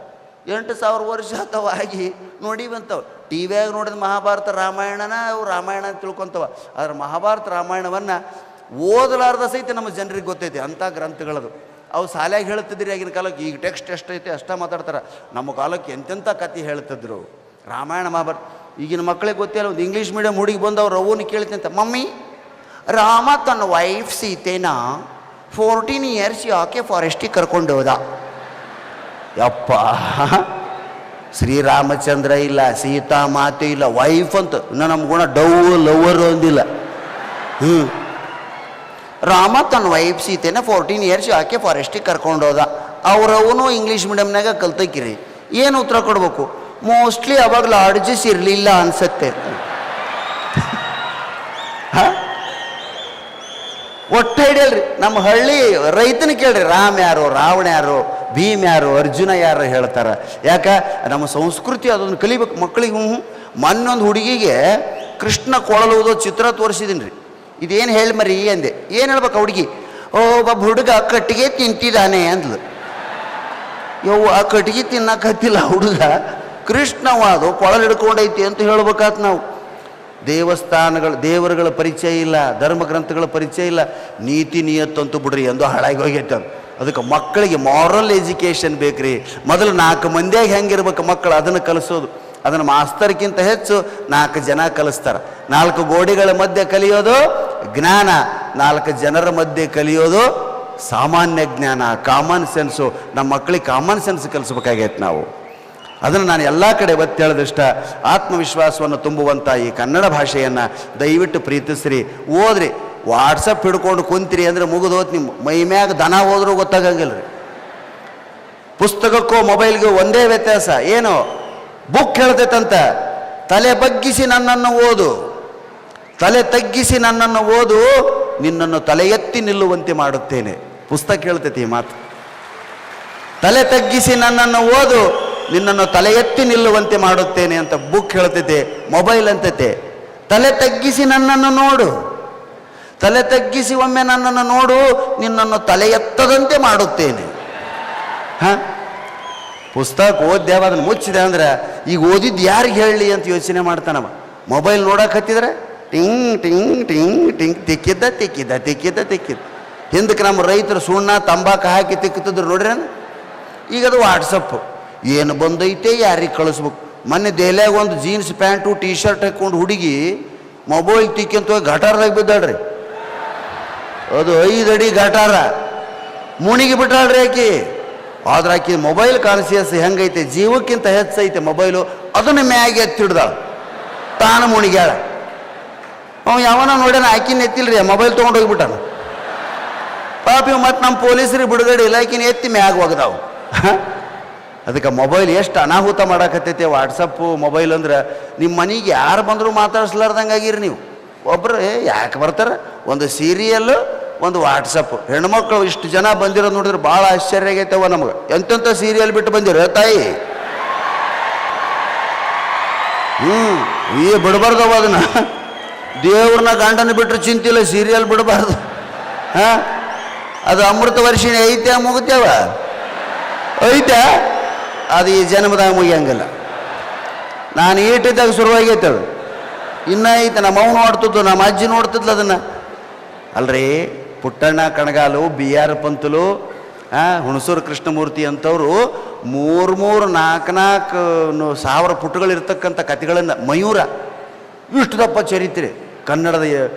8,000 ವರ್ಷ ಆಗಿ ನೋಡಿವಂತವು. ಟಿ ವಿಯಾಗ ನೋಡಿದ ಮಹಾಭಾರತ ರಾಮಾಯಣನ ಅವು ರಾಮಾಯಣ ಅಂತ ತಿಳ್ಕೊತವ. ಆದ್ರೆ ಮಹಾಭಾರತ ರಾಮಾಯಣವನ್ನು ಓದಲಾರ್ದ ಸಹಿತ ನಮ್ಮ ಜನರಿಗೆ ಗೊತ್ತೈತಿ ಅಂಥ ಗ್ರಂಥಗಳದು. ಅವು ಶಾಲ್ಯಾಗ ಹೇಳ್ತಿದ್ರಿ ಆಗಿನ ಕಾಲಕ್ಕೆ. ಈಗ ಟೆಕ್ಸ್ಟ್ ಎಷ್ಟೈತೆ ಅಷ್ಟ ಮಾತಾಡ್ತಾರೆ. ನಮ್ಮ ಕಾಲಕ್ಕೆ ಎಂತೆಂಥ ಕತೆ ಹೇಳ್ತಿದ್ರು ರಾಮಾಯಣ ಮಹಾಭಾರತ. ಈಗಿನ ಮಕ್ಕಳಿಗೆ ಗೊತ್ತಿಲ್ಲ. ಒಂದು ಇಂಗ್ಲೀಷ್ ಮೀಡಿಯಮ್ ಹುಡುಗಿ ಬಂದು ಅವ್ರು ರವ್ವನ್ನ ಕೇಳ್ತಂತ, ಮಮ್ಮಿ ರಾಮ ತನ್ನ ವೈಫ್ ಸೀತೆನ 14 ಇಯರ್ಸ್ ಯಾಕೆ ಫಾರೆಸ್ಟಿಗೆ ಕರ್ಕೊಂಡು ಹೋದ? ಯಪ್ಪ, ಶ್ರೀರಾಮಚಂದ್ರ ಇಲ್ಲ, ಸೀತಾ ಮಾತೆ ಇಲ್ಲ, ವೈಫ್ ಅಂತ. ಇನ್ನು ನಮ್ಮ ಗುಣ ಡವ್ ಲವರ್ ಅಂದಿಲ್ಲ. ರಾಮ ತನ್ನ ವೈಫ್ ಸೀತೆನ 14 ಇಯರ್ಸ್ ಯಾಕೆ ಫಾರೆಸ್ಟಿಗೆ ಕರ್ಕೊಂಡು ಹೋದ? ಅವರವನು ಇಂಗ್ಲೀಷ್ ಮೀಡಿಯಮ್ನಾಗ ಕಲ್ತಕ್ಕಿರಿ. ಏನು ಉತ್ತರ ಕೊಡ್ಬೇಕು? ಮೋಸ್ಟ್ಲಿ ಅವಾಗ ಲಾಡ್ಜಸ್ ಇರಲಿಲ್ಲ ಅನ್ಸತ್ತೆ. ಹಾಂ, ಒಟ್ಟು ಹಿಡಿಯಲ್ರಿ. ನಮ್ಮ ಹಳ್ಳಿ ರೈತನ ಕೇಳ್ರಿ, ರಾಮ ಯಾರು, ರಾವಣ ಯಾರು, ಭೀಮ್ ಯಾರು, ಅರ್ಜುನ ಯಾರು ಹೇಳ್ತಾರೆ. ಯಾಕೆ? ನಮ್ಮ ಸಂಸ್ಕೃತಿ ಅದನ್ನು ಕಲಿಬೇಕು ಮಕ್ಕಳಿಗೆ. ಮೊನ್ನೊಂದು ಹುಡುಗಿಗೆ ಕೃಷ್ಣ ಕೊಳಲುವುದೋ ಚಿತ್ರ ತೋರಿಸಿದೀನಿ ರೀ. ಇದೇನು ಹೇಳಿ ಮರಿ ಅಂದೆ. ಏನು ಹೇಳ್ಬೇಕು ಹುಡುಗಿ? ಒಬ್ಬ ಹುಡುಗ ಕಟ್ಟಿಗೆ ತಿಂತಿದ್ದಾನೆ ಅಂದ್ಲು. ಯವ್ವ, ಆ ಕಟ್ಟಿಗೆ ತಿನ್ನಕತ್ತಿಲ್ಲ ಹುಡುಗ, ಕೃಷ್ಣವಾದು ಕೊಳಲು ಹಿಡ್ಕೊಂಡೈತಿ ಅಂತ ಹೇಳ್ಬೇಕಾತ್ ನಾವು. ದೇವಸ್ಥಾನಗಳು, ದೇವರುಗಳ ಪರಿಚಯ ಇಲ್ಲ, ಧರ್ಮ ಗ್ರಂಥಗಳ ಪರಿಚಯ ಇಲ್ಲ, ನೀತಿ ನಿಯತ್ತಂತೂ ಬಿಡ್ರಿ ಎಂದು ಹಾಳಾಗಿ ಹೋಗೈತೆ ಅದು. ಅದಕ್ಕೆ ಮಕ್ಕಳಿಗೆ ಮಾರಲ್ ಎಜುಕೇಷನ್ ಬೇಕ್ರಿ. ಮೊದಲು 4 ಮಂದಿಯಾಗಿ ಹೆಂಗಿರ್ಬೇಕು ಮಕ್ಕಳು, ಅದನ್ನು ಕಲಿಸೋದು. ಅದನ್ನು ಮಾಸ್ತರ್ಗಿಂತ ಹೆಚ್ಚು 4 ಜನ ಕಲಿಸ್ತಾರೆ. 4 ಗೋಡೆಗಳ ಮಧ್ಯೆ ಕಲಿಯೋದು ಜ್ಞಾನ, 4 ಜನರ ಮಧ್ಯೆ ಕಲಿಯೋದು ಸಾಮಾನ್ಯ ಜ್ಞಾನ, ಕಾಮನ್ ಸೆನ್ಸು. ನಮ್ಮ ಮಕ್ಕಳಿಗೆ ಕಾಮನ್ ಸೆನ್ಸ್ ಕಲಿಸ್ಬೇಕಾಗೈತೆ ನಾವು. ಅದನ್ನು ನಾನು ಎಲ್ಲ ಕಡೆ ಒತ್ತಿ ಹೇಳಿದಷ್ಟ ಆತ್ಮವಿಶ್ವಾಸವನ್ನು ತುಂಬುವಂಥ ಈ ಕನ್ನಡ ಭಾಷೆಯನ್ನು ದಯವಿಟ್ಟು ಪ್ರೀತಿಸ್ರಿ, ಓದ್ರಿ. ವಾಟ್ಸಪ್ ಹಿಡ್ಕೊಂಡು ಕುಂತಿರಿ ಅಂದರೆ ಮುಗಿದೋತ್. ನಿಮ್ಮ ಮೈಮ್ಯಾಗ ದನ ಹೋದ್ರೂ ಗೊತ್ತಾಗಂಗಿಲ್ಲ ರೀ. ಪುಸ್ತಕಕ್ಕೂ ಮೊಬೈಲ್ಗೂ ಒಂದೇ ವ್ಯತ್ಯಾಸ ಏನು? ಬುಕ್ ಹೇಳ್ತೈತಂತ ತಲೆ ಬಗ್ಗಿಸಿ ನನ್ನನ್ನು ಓದು, ತಲೆ ತಗ್ಗಿಸಿ ನನ್ನನ್ನು ಓದು, ನಿನ್ನನ್ನು ತಲೆ ಎತ್ತಿ ನಿಲ್ಲುವಂತೆ ಮಾಡುತ್ತೇನೆ. ಪುಸ್ತಕ ಹೇಳ್ತೈತಿ ಈ ಮಾತು. ತಲೆ ತಗ್ಗಿಸಿ ನನ್ನನ್ನು ಓದು, ನಿನ್ನನ್ನು ತಲೆ ಎತ್ತಿ ನಿಲ್ಲುವಂತೆ ಮಾಡುತ್ತೇನೆ ಅಂತ ಬುಕ್ ಹೇಳ್ತೈತೆ. ಮೊಬೈಲ್ ಅಂತೈತೆ ತಲೆ ತಗ್ಗಿಸಿ ನನ್ನನ್ನು ನೋಡು, ತಲೆ ತಗ್ಗಿಸಿ ಒಮ್ಮೆ ನನ್ನನ್ನು ನೋಡು, ನಿನ್ನನ್ನು ತಲೆ ಎತ್ತದಂತೆ ಮಾಡುತ್ತೇನೆ. ಹಾಂ, ಪುಸ್ತಕ ಓದ್ಯಾವ ಅದನ್ನು ಮುಚ್ಚಿದೆ ಅಂದ್ರೆ ಈಗ ಓದಿದ್ದು ಯಾರಿಗೆ ಹೇಳಲಿ ಅಂತ ಯೋಚನೆ ಮಾಡ್ತಾನವ. ಮೊಬೈಲ್ ನೋಡಕ್ಕೆ ಹತ್ತಿದ್ರೆ ಟಿಂಗ್ ಟಿಂಗ್ ಟಿಂಗ್ ಟಿಂಗ್ ತಿಕ್ಕಿದ್ದ ತಿಕ್ಕಿದ್ದ ತಿಕ್ಕಿದ್ದ ತಿಕ್ಕಿದ್ದ. ಹಿಂದಕ್ಕೆ ನಮ್ಮ ರೈತರು ಸುಣ್ಣ ತಂಬಾಕು ಹಾಕಿ ತಿಕ್ಕುತ್ತಿದ್ರು ನೋಡ್ರಿ. ಈಗ ಅದು ವಾಟ್ಸಪ್ಪು ಏನು ಬಂದೈತೆ ಯಾರಿಗೆ ಕಳಿಸ್ಬೇಕು. ಮೊನ್ನೆ ದೆಹಲಿಯಾಗ ಒಂದು ಜೀನ್ಸ್ ಪ್ಯಾಂಟು ಟೀ ಶರ್ಟ್ ಹಾಕ್ಕೊಂಡು ಹುಡುಗಿ ಮೊಬೈಲ್ ತಿಕ್ಕಂತ ಗಟಾರದಾಗ ಬಿದ್ದಾಳ್ರಿ. ಅದು 5 ಅಡಿ ಗಟಾರ ಮುಣಿಗಿ ಬಿಟ್ಟಾಳ್ರಿ ಆಕಿ. ಆದ್ರೆ ಆಕಿ ಮೊಬೈಲ್ ಕಾನ್ಸಿಯಸ್ ಹೆಂಗೈತೆ, ಜೀವಕ್ಕಿಂತ ಹೆಚ್ಚೈತೆ ಮೊಬೈಲು. ಅದನ್ನು ಮ್ಯಾಗೆ ಎತ್ತಿಡ್ದಾಳ, ತಾನು ಮುಣಿಗ್ಯಾಳ. ಅವ ಯಾವನ ನೋಡ್ಯಾನ, ಆಕಿನ ಎತ್ತಿಲ್ರಿ, ಮೊಬೈಲ್ ತೊಗೊಂಡೋಗ್ಬಿಟ್ಟಾನ ಪಾಪಿ. ಮತ್ತು ನಮ್ಮ ಪೊಲೀಸರಿಗೆ ಬಿಡುಗಡೆ ಇಲ್ಲ, ಆಕಿನ ಎತ್ತಿ ಮ್ಯಾಗ ಒಗದಾವು. ಅದಕ್ಕೆ ಮೊಬೈಲ್ ಎಷ್ಟು ಅನಾಹುತ ಮಾಡಕತ್ತೈತೆ ವಾಟ್ಸಪ್ಪು ಮೊಬೈಲ್ ಅಂದ್ರೆ. ನಿಮ್ಮ ಮನೆಗೆ ಯಾರು ಬಂದರೂ ಮಾತಾಡ್ಸ್ಲಾರ್ದಂಗೆ ಆಗಿರಿ ನೀವು. ಒಬ್ಬರು ಯಾಕೆ ಬರ್ತಾರೆ? ಒಂದು ಸೀರಿಯಲ್ಲು, ಒಂದು ವಾಟ್ಸಪ್ಪು. ಹೆಣ್ಮಕ್ಳು ಇಷ್ಟು ಜನ ಬಂದಿರೋದು ನೋಡಿದ್ರೆ ಭಾಳ ಆಶ್ಚರ್ಯ ಆಗೈತವ ನಮ್ಗೆ. ಎಂತೆಂಥ ಸೀರಿಯಲ್ ಬಿಟ್ಟು ಬಂದಿರ ತಾಯಿ. ಬಿಡಬಾರ್ದವ ಅದನ್ನ. ದೇವ್ರನ್ನ ಗಂಡನ ಬಿಟ್ಟರೆ ಚಿಂತಿಲ್ಲ, ಸೀರಿಯಲ್ ಬಿಡಬಾರ್ದು. ಹಾಂ, ಅದು ಅಮೃತ ವರ್ಷಿಣಿ ಐತೆ ಮುಗಿತೇವ ಐತೆ, ಅದು ಈ ಜನ್ಮದಾಗ ಮುಗಿಯಂಗಿಲ್ಲ. ನಾನು ಈಟಿದ್ದಾಗ ಶುರುವಾಗೈತೆ ಅದು. ಇನ್ನೂ ಐತೆ. ನಮ್ಮ ಅವ್ನು ನೋಡ್ತಿದ್ದು, ನಮ್ಮ ಅಜ್ಜಿ ನೋಡ್ತಿದ್ಲು ಅದನ್ನು. ಅಲ್ರಿ, ಪುಟ್ಟಣ್ಣ ಕಣಗಾಲು, BR ಪಂತಲು, ಹುಣಸೂರು ಕೃಷ್ಣಮೂರ್ತಿ ಅಂಥವ್ರು 3,000, 4,000 ಸಾವಿರ ಪುಟಗಳಿರ್ತಕ್ಕಂಥ ಕಥೆಗಳನ್ನು, ಮಯೂರ ಇಷ್ಟು ದಪ್ಪ ಚರಿತ್ರೆ, ಕನ್ನಡದ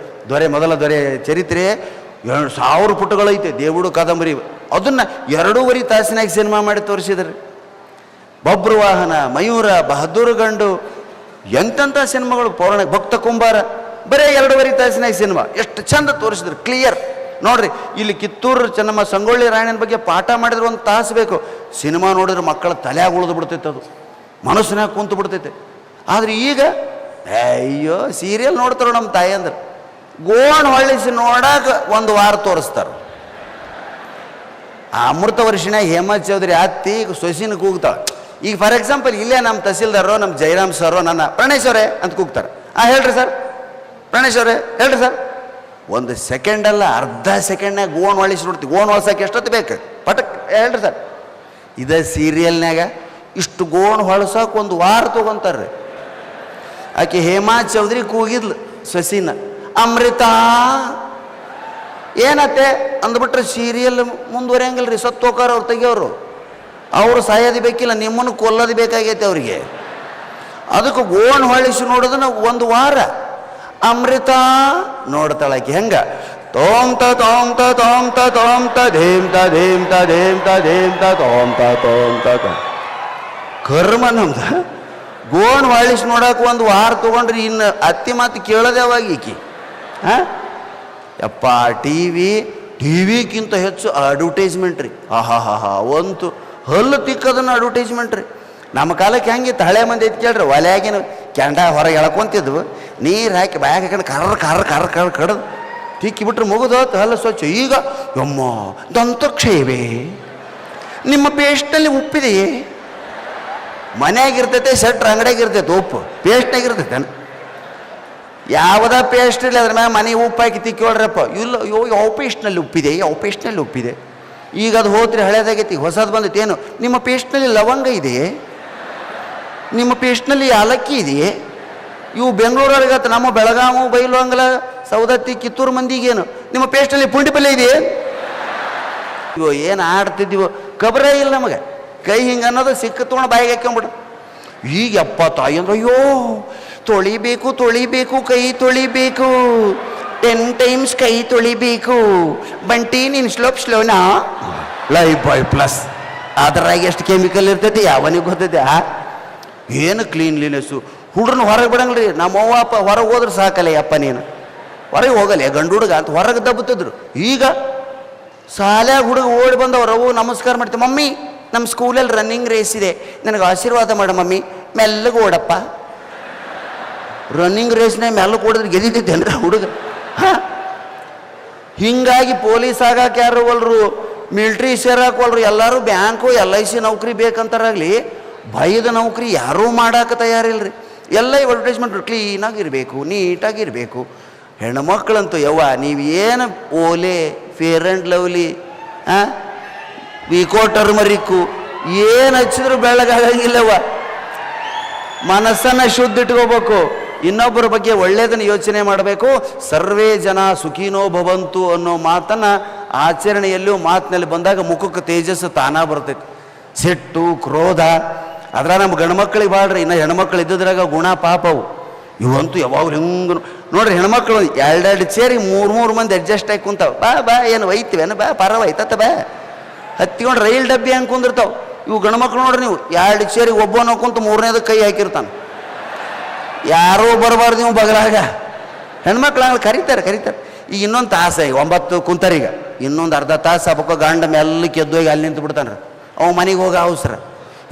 ದೊರೆ, ಮೊದಲ ದೊರೆ ಚರಿತ್ರೆ 1000 ಪುಟಗಳೈತೆ, ದೇವುಡು ಕಾದಂಬರಿ. ಅದನ್ನು 2.5 ತಾಸಿನಾಗ ಸಿನಿಮಾ ಮಾಡಿ ತೋರಿಸಿದ್ರಿ. ಬಬ್ರುವಾಹನ, ಮಯೂರ, ಬಹದ್ದೂರು ಗಂಡು, ಎಂತೆಂಥ ಸಿನಿಮಾಗಳು, ಪೌರಾಣಿಕ, ಭಕ್ತ ಕುಂಬಾರ, ಬರೀ 2.5 ತಾಸಿನಾಗ ಸಿನಿಮಾ. ಎಷ್ಟು ಚಂದ ತೋರಿಸಿದ್ರು, ಕ್ಲಿಯರ್. ನೋಡ್ರಿ, ಇಲ್ಲಿ ಕಿತ್ತೂರು ಚೆನ್ನಮ್ಮ ಸಂಗೊಳ್ಳಿ ರಾಯಣ್ಣನ ಬಗ್ಗೆ ಪಾಠ ಮಾಡಿದ್ರೆ 1 ತಾಸು ಬೇಕು. ಸಿನಿಮಾ ನೋಡಿದ್ರೆ ಮಕ್ಕಳ ತಲೆಯಾಗ ಉಳಿದು ಬಿಡ್ತೈತೆ, ಅದು ಮನಸ್ಸಿನಾಗ ಕುಂತು ಬಿಡ್ತೈತೆ. ಆದರೆ ಈಗ ಅಯ್ಯೋ ಸೀರಿಯಲ್ ನೋಡ್ತಾರೋ ನಮ್ಮ ತಾಯಿ ಅಂದ್ರೆ, ಗೋಣ್ ಹೊಳ್ಳಿಸಿ ನೋಡಾಕ 1 ವಾರ ತೋರಿಸ್ತಾರೆ. ಆ ಅಮೃತ ವರ್ಷಿನಾಗ ಹೇಮಂತ್ ಚೌಧರಿ ಅತ್ತಿ ಸೊಸಿನ ಕೂಗ್ತಾಳೆ. ಈಗ ಫಾರ್ ಎಕ್ಸಾಂಪಲ್ ಇಲ್ಲೇ ನಮ್ಮ ತಹಸೀಲ್ದಾರೋ, ನಮ್ಮ ಜಯರಾಮ್ ಸರೋ ನನ್ನ ಪ್ರಣೇಶ್ ಅವರೇ ಅಂತ ಕೂಗ್ತಾರೆ. ಹೇಳ್ರಿ ಸರ್, ಪ್ರಣೇಶ್ ಅವರೇ ಹೇಳ್ರಿ ಸರ್. 1 ಸೆಕೆಂಡಲ್ಲ, ಅರ್ಧ ಸೆಕೆಂಡ್ನಾಗ ಗೋಣ್ ಹೊಳಿಸಿ ನೋಡ್ತೀವಿ. ಗೋಣ್ ಹೊಳ್ಸಕ್ಕೆ ಎಷ್ಟೊತ್ತು ಬೇಕು? ಪಟಕ್ ಹೇಳ್ರಿ ಸರ್. ಇದೇ ಸೀರಿಯಲ್ನಾಗ ಇಷ್ಟು ಗೋಣ್ ಹೊಳ್ಸಕ್ಕೆ 1 ವಾರ ತೊಗೊಂತಾರ್ರಿ. ಆಕೆ ಹೇಮಾ ಚೌಧರಿ ಕೂಗಿದ್ಲು ಸೊಸಿನ, ಅಮೃತ ಏನತ್ತೆ ಅಂದ್ಬಿಟ್ರೆ ಸೀರಿಯಲ್ ಮುಂದುವರಿಯಂಗಿಲ್ಲ ರೀ. ಸತ್ತೋಕಾರ ಅವ್ರು ತೆಗಿಯೋರು, ಅವರು ಸಾಯೋದು ಬೇಕಿಲ್ಲ, ನಿಮ್ಮನ್ನು ಕೊಲ್ಲೋದು ಬೇಕಾಗೈತೆ ಅವ್ರಿಗೆ. ಅದಕ್ಕೆ ಗೋಣ್ ಹೊಳಿಸಿ ನೋಡೋದನ್ನ 1 ವಾರ. ಅಮೃತ ನೋಡ್ತಾಳಾಕಿ ಹೆಂಗ, ತೋಮ್ತ ತೋಮ್ತ ತೋಮ್ತ ತೋಮ್ತ ಧೇಮ್ತ ಧೇಮ್ತ ಧೇಮ್ತ ಧೇಮ್ತ ತೋಮ್ತ ತೋಮ್ತ ಕರ್ಮ ನಮ್ದು. ಗೋಣ್ ಹೊಳಿಸಿ ನೋಡಕ್ಕೆ 1 ವಾರ ತೊಗೊಂಡ್ರಿ, ಇನ್ನು ಅತ್ತಿ ಮಾತು ಕೇಳೋದೇ ಅವಾಗ ಈಕಿ. ಯಪ್ಪ ಟಿವಿಗಿಂತ ಹೆಚ್ಚು ಅಡ್ವರ್ಟೈಸ್ಮೆಂಟ್ ರೀ. ಒಂದು ಹಲ್ಲು ತಿಕ್ಕದನ್ನು ಅಡ್ವರ್ಟೈಸ್ಮೆಂಟ್ ರೀ. ನಮ್ಮ ಕಾಲಕ್ಕೆ ಹೆಂಗಿತ್ತು, ಹಳೆ ಮಂದಿ ಐತಿ ಕೇಳ್ರಿ, ಒಲೆಯಾಗಿನ ಕೆಂಡ ಹೊರಗೆ ಎಳ್ಕೊಂತಿದ್ವು, ನೀರು ಹಾಕಿ ಬಾಯಾಗ ಹಾಕೊಂಡು ಕರ್ರ ಕಡ್ದು ತಿಕ್ಕಿಬಿಟ್ರೆ ಮುಗಿದೋತು, ಹಲ್ಲು ಸ್ವಚ್ಛ. ಈಗ ಯಮ್ಮ ದಂತಕ್ಷಯವೇ, ನಿಮ್ಮ ಪೇಸ್ಟ್ನಲ್ಲಿ ಉಪ್ಪಿದೆಯೇ? ಮನೆಯಾಗಿರ್ತೈತೆ, ಶೆಟ್ರ್ ಅಂಗಡಿಯಾಗಿರ್ತೈತೆ ಉಪ್ಪು, ಪೇಸ್ಟ್ನಾಗಿರ್ತೈತೆ. ಯಾವುದ ಪೇಸ್ಟ್ ಇಲ್ಲ ಅದ್ರ ಮ್ಯಾಗ ಮನೆ ಉಪ್ಪು ಹಾಕಿ ತಿಕ್ಕೊಳ್ರಪ್ಪ. ಇಲ್ಲ ಯಾವ ಪೇಸ್ಟ್ನಲ್ಲಿ ಉಪ್ಪಿದೆ, ಯಾವ ಪೇಸ್ಟ್ನಲ್ಲಿ ಉಪ್ಪಿದೆ. ಈಗ ಅದು ಹೋತ್ರಿ, ಹಳೇದಾಗೈತಿ, ಹೊಸದು ಬಂದೈತಿ. ಏನು ನಿಮ್ಮ ಪೇಸ್ಟ್ನಲ್ಲಿ ಲವಂಗ ಇದೆಯೇ? ನಿಮ್ಮ ಪೇಸ್ಟ್ನಲ್ಲಿ ಯಾಲಕ್ಕಿ ಇದೆಯೇ? ಇವು ಬೆಂಗಳೂರವ್ರಿಗತ್ತು, ನಮ್ಮ ಬೆಳಗಾವಿ, ಬೈಲುವಂಗಲ, ಸೌದತ್ತಿ, ಕಿತ್ತೂರು ಮಂದಿಗೇನು ನಿಮ್ಮ ಪೇಸ್ಟ್ನಲ್ಲಿ ಪುಂಡಿ ಪಲ್ಯ ಇದೆಯೇ? ಇವು ಏನು ಆಡ್ತಿದ್ದೀವೋ ಕಬರೇ ಇಲ್ಲ ನಮಗೆ. ಕೈ ಹಿಂಗೆ ಅನ್ನೋದು ಸಿಕ್ಕ ತೊಗೊಂಡು ಬಾಯಿಗೆ ಹಾಕ್ಕೊಂಬಿಡು. ಈಗ ಅಪ್ಪ ತಾಯಿ ಅಂದ್ರೆ, ಅಯ್ಯೋ ತೊಳಿಬೇಕು ಕೈ ತೊಳಿಬೇಕು, 10 times ಕೈ ತೊಳಿಬೇಕು. ಬಂಟಿ ನೀನು ಸ್ಲೋನಾ Lifebuoy+. ಅದ್ರಾಗ ಎಷ್ಟು ಕೆಮಿಕಲ್ ಇರ್ತೈತಿ ಯಾವನಿಗೆ ಗೊತ್ತೈತಿ. ಏನು ಕ್ಲೀನ್ಲಿನೆಸ್ಸು. ಹುಡ್ರನ್ನ ಹೊರಗೆ ಬಿಡಂಗಿಲ್ಲ ರೀ. ನಮ್ಮವ್ವ ಅಪ್ಪ ಹೊರಗೆ ಹೋದ್ರೆ ಸಾಕಲ್ಲ, ಅಪ್ಪ ನೀನು ಹೊರಗೆ ಹೋಗಲ್ಲ ಗಂಡು ಹುಡುಗ ಅಂತ ಹೊರಗೆ ದಬ್ಬುತ್ತಿದ್ರು. ಈಗ ಶಾಲ್ಯಾಗ ಹುಡುಗ ಓಡಿ ಬಂದವ್ರು, ಅವು ನಮಸ್ಕಾರ ಮಾಡ್ತೀವಿ, ಮಮ್ಮಿ ನಮ್ಮ ಸ್ಕೂಲಲ್ಲಿ ರನ್ನಿಂಗ್ ರೇಸ್ ಇದೆ, ನನಗೆ ಆಶೀರ್ವಾದ ಮಾಡ ಮಮ್ಮಿ, ಮೆಲ್ಲಗೆ ಓಡಪ್ಪ. ರನ್ನಿಂಗ್ ರೇಸ್ನಾಗ ಮೆಲ್ಲಗೆ ಓಡಿದ್ರೆ ಗೆದ್ದಿದ್ದೇನ್ರಿ ಹುಡುಗ. ಹಿಂಗಾಗಿ ಪೊಲೀಸ್ ಆಗಕ್ಕೆ ಯಾರು ಒಲ್ರು, ಮಿಲ್ಟ್ರಿ ಸೇರಾಕೋಲ್ರು, ಎಲ್ಲರೂ ಬ್ಯಾಂಕು LIC ನೌಕರಿ ಬೇಕಂತಾರಾಗಲಿ, ಭಯದ ನೌಕರಿ ಯಾರೂ ಮಾಡಕ್ಕೆ ತಯಾರಿಲ್ರಿ. ಎಲ್ಲ ಅಡ್ವರ್ಟೈಸ್ಮೆಂಟ್ ಕ್ಲೀನಾಗಿರಬೇಕು, ನೀಟಾಗಿರಬೇಕು. ಹೆಣ್ಮಕ್ಳಂತೂ ಯವ್ವ ನೀವೇನು ಓಲೆ, fair and lovely, Vicco turmeric ಏನು ಹಚ್ಚಿದ್ರು ಬೆಳಗಾಗಂಗಿಲ್ಲವ. ಮನಸ್ಸನ್ನು ಶುದ್ಧ ಇಟ್ಕೋಬೇಕು, ಇನ್ನೊಬ್ಬರ ಬಗ್ಗೆ ಒಳ್ಳೆಯದನ್ನು ಯೋಚನೆ ಮಾಡಬೇಕು. ಸರ್ವೇ ಜನ ಸುಖಿನೋ ಭವಂತು ಅನ್ನೋ ಮಾತನ್ನು ಆಚರಣೆಯಲ್ಲೂ ಮಾತಿನಲ್ಲಿ ಬಂದಾಗ ಮುಖಕ್ಕೆ ತೇಜಸ್ಸು ತಾನ ಬರ್ತೈತಿ. ಸಿಟ್ಟು, ಕ್ರೋಧ ಅದ್ರ ನಮ್ಮ ಗಂಡ್ಮಕ್ಳಿಗೆ ಬಾಳ್ರಿ. ಇನ್ನು ಹೆಣ್ಮಕ್ಳು ಇದ್ದಿದ್ರಾಗ ಗುಣ ಪಾಪವು ಇವಂತೂ ಯಾವಾಗಲೂ ಹಿಂಗೆ ನೋಡ್ರಿ. ಹೆಣ್ಮಕ್ಳು 2 ಚೇರಿಗೆ 3 ಮಂದಿ ಅಡ್ಜಸ್ಟ್ ಆಗಿ ಕುಂತಾವ. ಬಾ ಏನು ಒಯ್ತೀವೇನು, ಬಾ ಪರವೈತತ್ತ ಬಾ ಹತ್ತಿಕೊಂಡು ರೈಲ್ ಡಬ್ಬಿ ಹಂಗೆ ಕುಂದಿರ್ತಾವೆ. ಇವು ಗಂಡ್ಮಕ್ಳು ನೋಡ್ರಿ, ನೀವು 2 ಚೇರಿಗೆ ಒಬ್ಬನ ಕುಂತು 3ನೇದು ಕೈ ಹಾಕಿರ್ತಾನೆ. ಯಾರೂ ಬರಬಾರ್ದು ನೀವು ಬಗಲಾಗ. ಹೆಣ್ಮಕ್ಳು ಹಂಗೆ ಕರೀತಾರೆ. ಈಗ ಇನ್ನೊಂದು ತಾಸು, 9 ಕುಂತಾರೀಗ, ಇನ್ನೊಂದು ಅರ್ಧ ತಾಸು ಹಬ್ಬಕ್ಕೆ ಗಂಡ ಮೆಲ್ಲಕ್ಕೆ ಎದ್ದೋಗಿ ಅಲ್ಲಿ ನಿಂತು ಬಿಡ್ತಾನೆ. ಅವ ಮನೆಗೆ ಹೋಗಿ ಅವಸರ.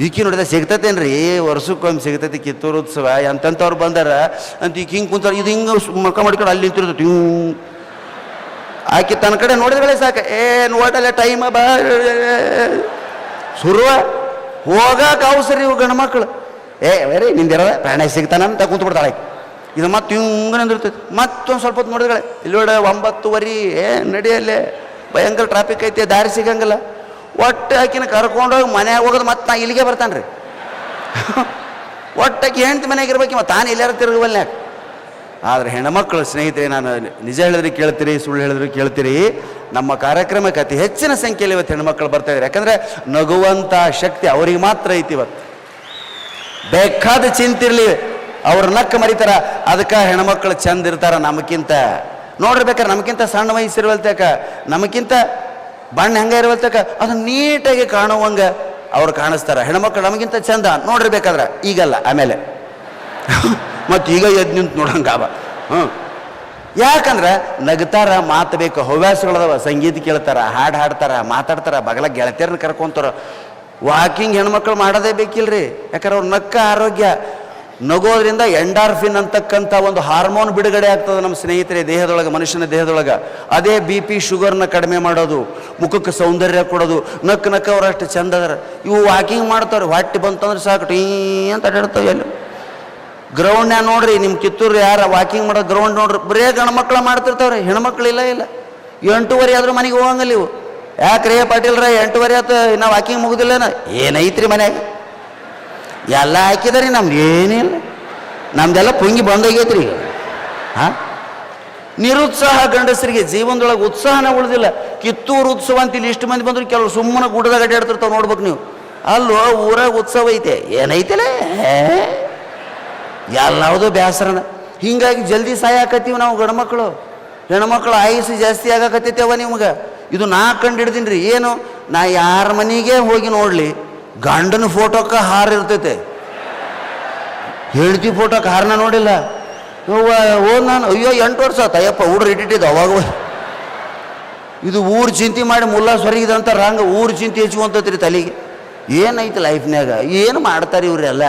ಈಕಿ ನೋಡಿದ ಸಿಗ್ತತೇನ್ರಿ, ವರ್ಷಕ್ಕೊಮ್ಮೆ ಸಿಗ್ತೈತಿ ಕಿತ್ತೂರು ಉತ್ಸವ, ಎಂತೆಂಥವ್ರು ಬಂದಾರ ಅಂತ ಈಗ ಹಿಂಗೆ ಕುಂತಾರೆ. ಇದು ಹಿಂಗೆ ಮಕ್ಕ ಮಾಡ್ಕೊಂಡು ಅಲ್ಲಿ ನಿಂತಿರ್ತೈತಿ. ಆಕೆ ತನ್ನ ಕಡೆ ನೋಡಿದ್ರೆ ಸಾಕ, ನೋಡಲ್ಲ ಟೈಮ ಬಾ ಶುರುವ ಹೋಗಕ್ಕೆ ಅವಸರ. ಇವು ಗಂಡು ಮಕ್ಕಳು ವೇರಿ ನಿಂದಿರದ ಪ್ರಾಣ ಸಿಗ್ತಾನಂತ ಕುಂತು ಬಿಡ್ತಾಳೆ. ಇದು ಮತ್ತೆ ಹಿಂಗೆ ನಿಂದಿರ್ತೈತಿ. ಮತ್ತೊಂದು ಸ್ವಲ್ಪ ಹೊತ್ತು ನೋಡಿದ್ರೆ ಇಲ್ಲಿ ನೋಡ 9:30 ನಡಿಯಲ್ಲೇ ಭಯಂಕರ ಟ್ರಾಫಿಕ್ ಐತಿ, ದಾರಿ ಸಿಗಂಗಿಲ್ಲ. ಒಟ್ಟು ಆಕಿನ ಕರ್ಕೊಂಡೋಗಿ ಮನೆಯಾಗ ಹೋಗೋದು ಮತ್ತೆ ನಾ ಇಲ್ಲಿಗೆ ಬರ್ತಾನೆ ರೀ. ಒಟ್ಟಾಕಿ ಹೆಂಡ್ತಿ ಮನೆಯಾಗ ಇರ್ಬೇಕು, ಮತ್ತು ತಾನು ಎಲ್ಲಾರು ತಿರುಗವಲ್ನ್ಯಾಕ. ಆದರೆ ಹೆಣ್ಮಕ್ಳು ಸ್ನೇಹಿತರೆ, ನಾನು ನಿಜ ಹೇಳಿದ್ರೆ ಕೇಳ್ತೀರಿ, ಸುಳ್ಳು ಹೇಳಿದ್ರೆ ಕೇಳ್ತೀರಿ, ನಮ್ಮ ಕಾರ್ಯಕ್ರಮಕ್ಕೆ ಅತಿ ಹೆಚ್ಚಿನ ಸಂಖ್ಯೆಯಲ್ಲಿ ಇವತ್ತು ಹೆಣ್ಮಕ್ಳು ಬರ್ತಾ ಇದ್ದಾರೆ. ಯಾಕಂದರೆ ನಗುವಂಥ ಶಕ್ತಿ ಅವ್ರಿಗೆ ಮಾತ್ರ ಐತಿ. ಇವತ್ತು ಬೇಕಾದ ಚಿಂತಿರಲಿ, ಅವ್ರ ನಕ್ಕ ಮರಿತಾರ. ಅದಕ್ಕೆ ಹೆಣ್ಮಕ್ಳು ಚಂದ ಇರ್ತಾರ ನಮಗಿಂತ. ನೋಡಿರ್ಬೇಕಾರೆ ನಮಗಿಂತ ಸಣ್ಣ ವಯಸ್ಸಿರುವಲ್ತಕ, ನಮಗಿಂತ ಬಣ್ಣ ಹೆಂಗ ಇರುವಲ್ತಕ ಅದನ್ನ ನೀಟಾಗಿ ಕಾಣುವಂಗ ಅವ್ರು ಕಾಣಿಸ್ತಾರ. ಹೆಣ್ಮಕ್ಳು ನಮಗಿಂತ ಚಂದ ನೋಡಿರ್ಬೇಕಾದ್ರೆ. ಈಗಲ್ಲ, ಆಮೇಲೆ ಮತ್ತು ಈಗ ಎದ್ದು ನಿಂತು ನೋಡಂಗಾವ. ಯಾಕಂದ್ರೆ ನಗ್ತಾರ, ಮಾತು ಬೇಕು, ಹವ್ಯಾಸಗಳದಾವ, ಸಂಗೀತ ಕೇಳ್ತಾರ, ಹಾಡು ಹಾಡ್ತಾರ, ಮಾತಾಡ್ತಾರ, ಬಗಲ ಗೆಳತಿಯರನ್ನ ಕರ್ಕೊಂತಾರ. ವಾಕಿಂಗ್ ಹೆಣ್ಮಕ್ಳು ಮಾಡೋದೇ ಬೇಕಿಲ್ರಿ. ಯಾಕಂದ್ರೆ ಅವ್ರ ನಕ್ಕ ಆರೋಗ್ಯ. ನಗೋದ್ರಿಂದ ಎಂಡಾರ್ಫಿನ್ ಅಂತಕ್ಕಂಥ ಒಂದು ಹಾರ್ಮೋನ್ ಬಿಡುಗಡೆ ಆಗ್ತದೆ ನಮ್ಮ ಸ್ನೇಹಿತರೆ ದೇಹದೊಳಗೆ, ಮನುಷ್ಯನ ದೇಹದೊಳಗೆ. ಅದೇ BP ಶುಗರ್ನ ಕಡಿಮೆ ಮಾಡೋದು, ಮುಖಕ್ಕೆ ಸೌಂದರ್ಯ ಕೊಡೋದು. ನಕ್ಕ ಅವ್ರಷ್ಟು ಚಂದ ಅದಾರ. ಇವು ವಾಕಿಂಗ್ ಮಾಡ್ತಾವ್ರಿ, ಹೊಟ್ಟೆ ಬಂತಂದ್ರೆ ಸಾಕು ಟೀ ಅಂತ ಅಡ್ಡಾಡ್ತಾವೆ. ಎಲ್ಲಿ ಗ್ರೌಂಡ್ನ್ಯಾಗ ನೋಡ್ರಿ, ನಿಮ್ಮ ಕಿತ್ತೂರು ಯಾರ ವಾಕಿಂಗ್ ಮಾಡೋ ಗ್ರೌಂಡ್ ನೋಡ್ರಿ, ಬರೇ ಗಂಡು ಮಕ್ಕಳ ಮಾಡ್ತಿರ್ತಾವ್ರಿ, ಹೆಣ್ಮಕ್ಳು ಇಲ್ಲ. 8:30 ಆದ್ರೂ ಮನೆಗೆ ಹೋಗಂಗಿಲ್ಲ ಇವು. ಯಾಕ್ರಿ ಪಾಟೀಲ್ರ 8:30 ಆಯ್ತು ಇನ್ನೂ ವಾಕಿಂಗ್ ಮುಗುದಿಲ್ಲನ? ಏನೈತ್ರಿ ಮನ್ಯಾಗ? ಎಲ್ಲ ಹಾಕಿದಾರಿ, ನಮ್ದು ಏನಿಲ್ಲ. ನಮ್ದೆಲ್ಲ ಪುಂಗಿ ಬಂದೋಗೈತ್ರಿ ಈಗ. ನಿರುತ್ಸಾಹ ಗಂಡಸರಿಗೆ ಜೀವನದೊಳಗೆ ಉತ್ಸಾಹನ ಉಳಿದಿಲ್ಲ. ಕಿತ್ತೂರು ಉತ್ಸವ ಅಂತ ಇಲ್ಲಿ ಇಷ್ಟು ಮಂದಿ ಬಂದ್ರು, ಕೆಲವರು ಸುಮ್ಮನೆ ಗುಡ್ಡದಾಗ ಅಡ್ಡಾಡ್ತಿರ್ತಾವೆ ನೋಡ್ಬೇಕು ನೀವು. ಅಲ್ಲೋ ಊರಾಗ ಉತ್ಸವ ಐತೆ, ಏನೈತಿಲ್ಲ ಎಲ್ಲವುದೋ ಬೇಸರನ. ಹಿಂಗಾಗಿ ಜಲ್ದಿ ಸಾಯಾಕತ್ತೀವಿ ನಾವು ಗಂಡ್ಮಕ್ಳು. ಹೆಣ್ಮಕ್ಳು ಆಯುಸ್ಸು ಜಾಸ್ತಿ ಆಗಾಕತ್ತೈತವ ನಿಮ್ಗೆ. ಇದು ನಾ ಕಂಡು ಹಿಡ್ದೀನಿ ರೀ. ಏನು, ನಾ ಯಾರ ಮನೆಗೆ ಹೋಗಿ ನೋಡಲಿ, ಗಂಡನ ಫೋಟೋಕ್ಕೆ ಹಾರ ಇರ್ತೈತೆ, ಹೆಂಡತಿ ಫೋಟೋಕ್ಕೆ ಹಾರನ ನೋಡಿಲ್ಲ. ನಾನು ಅಯ್ಯೋ 8 ವರ್ಷ ಆತಯ್ಯಪ್ಪ ಹುಡ್ರು ಇಟ್ಟಿದ್ದು ಅವಾಗ. ಇದು ಊರು ಚಿಂತೆ ಮಾಡಿ ಮುಲ್ಲಾ ಸೊರಗಿದಂತ ರಂಗ ಊರು ಚಿಂತೆ ಹೆಚ್ಚುವಂತತ್ರಿ ತಲೆಗೆ. ಏನೈತೆ ಲೈಫ್ನಾಗ, ಏನು ಮಾಡ್ತಾರೆ ಇವರೆಲ್ಲ?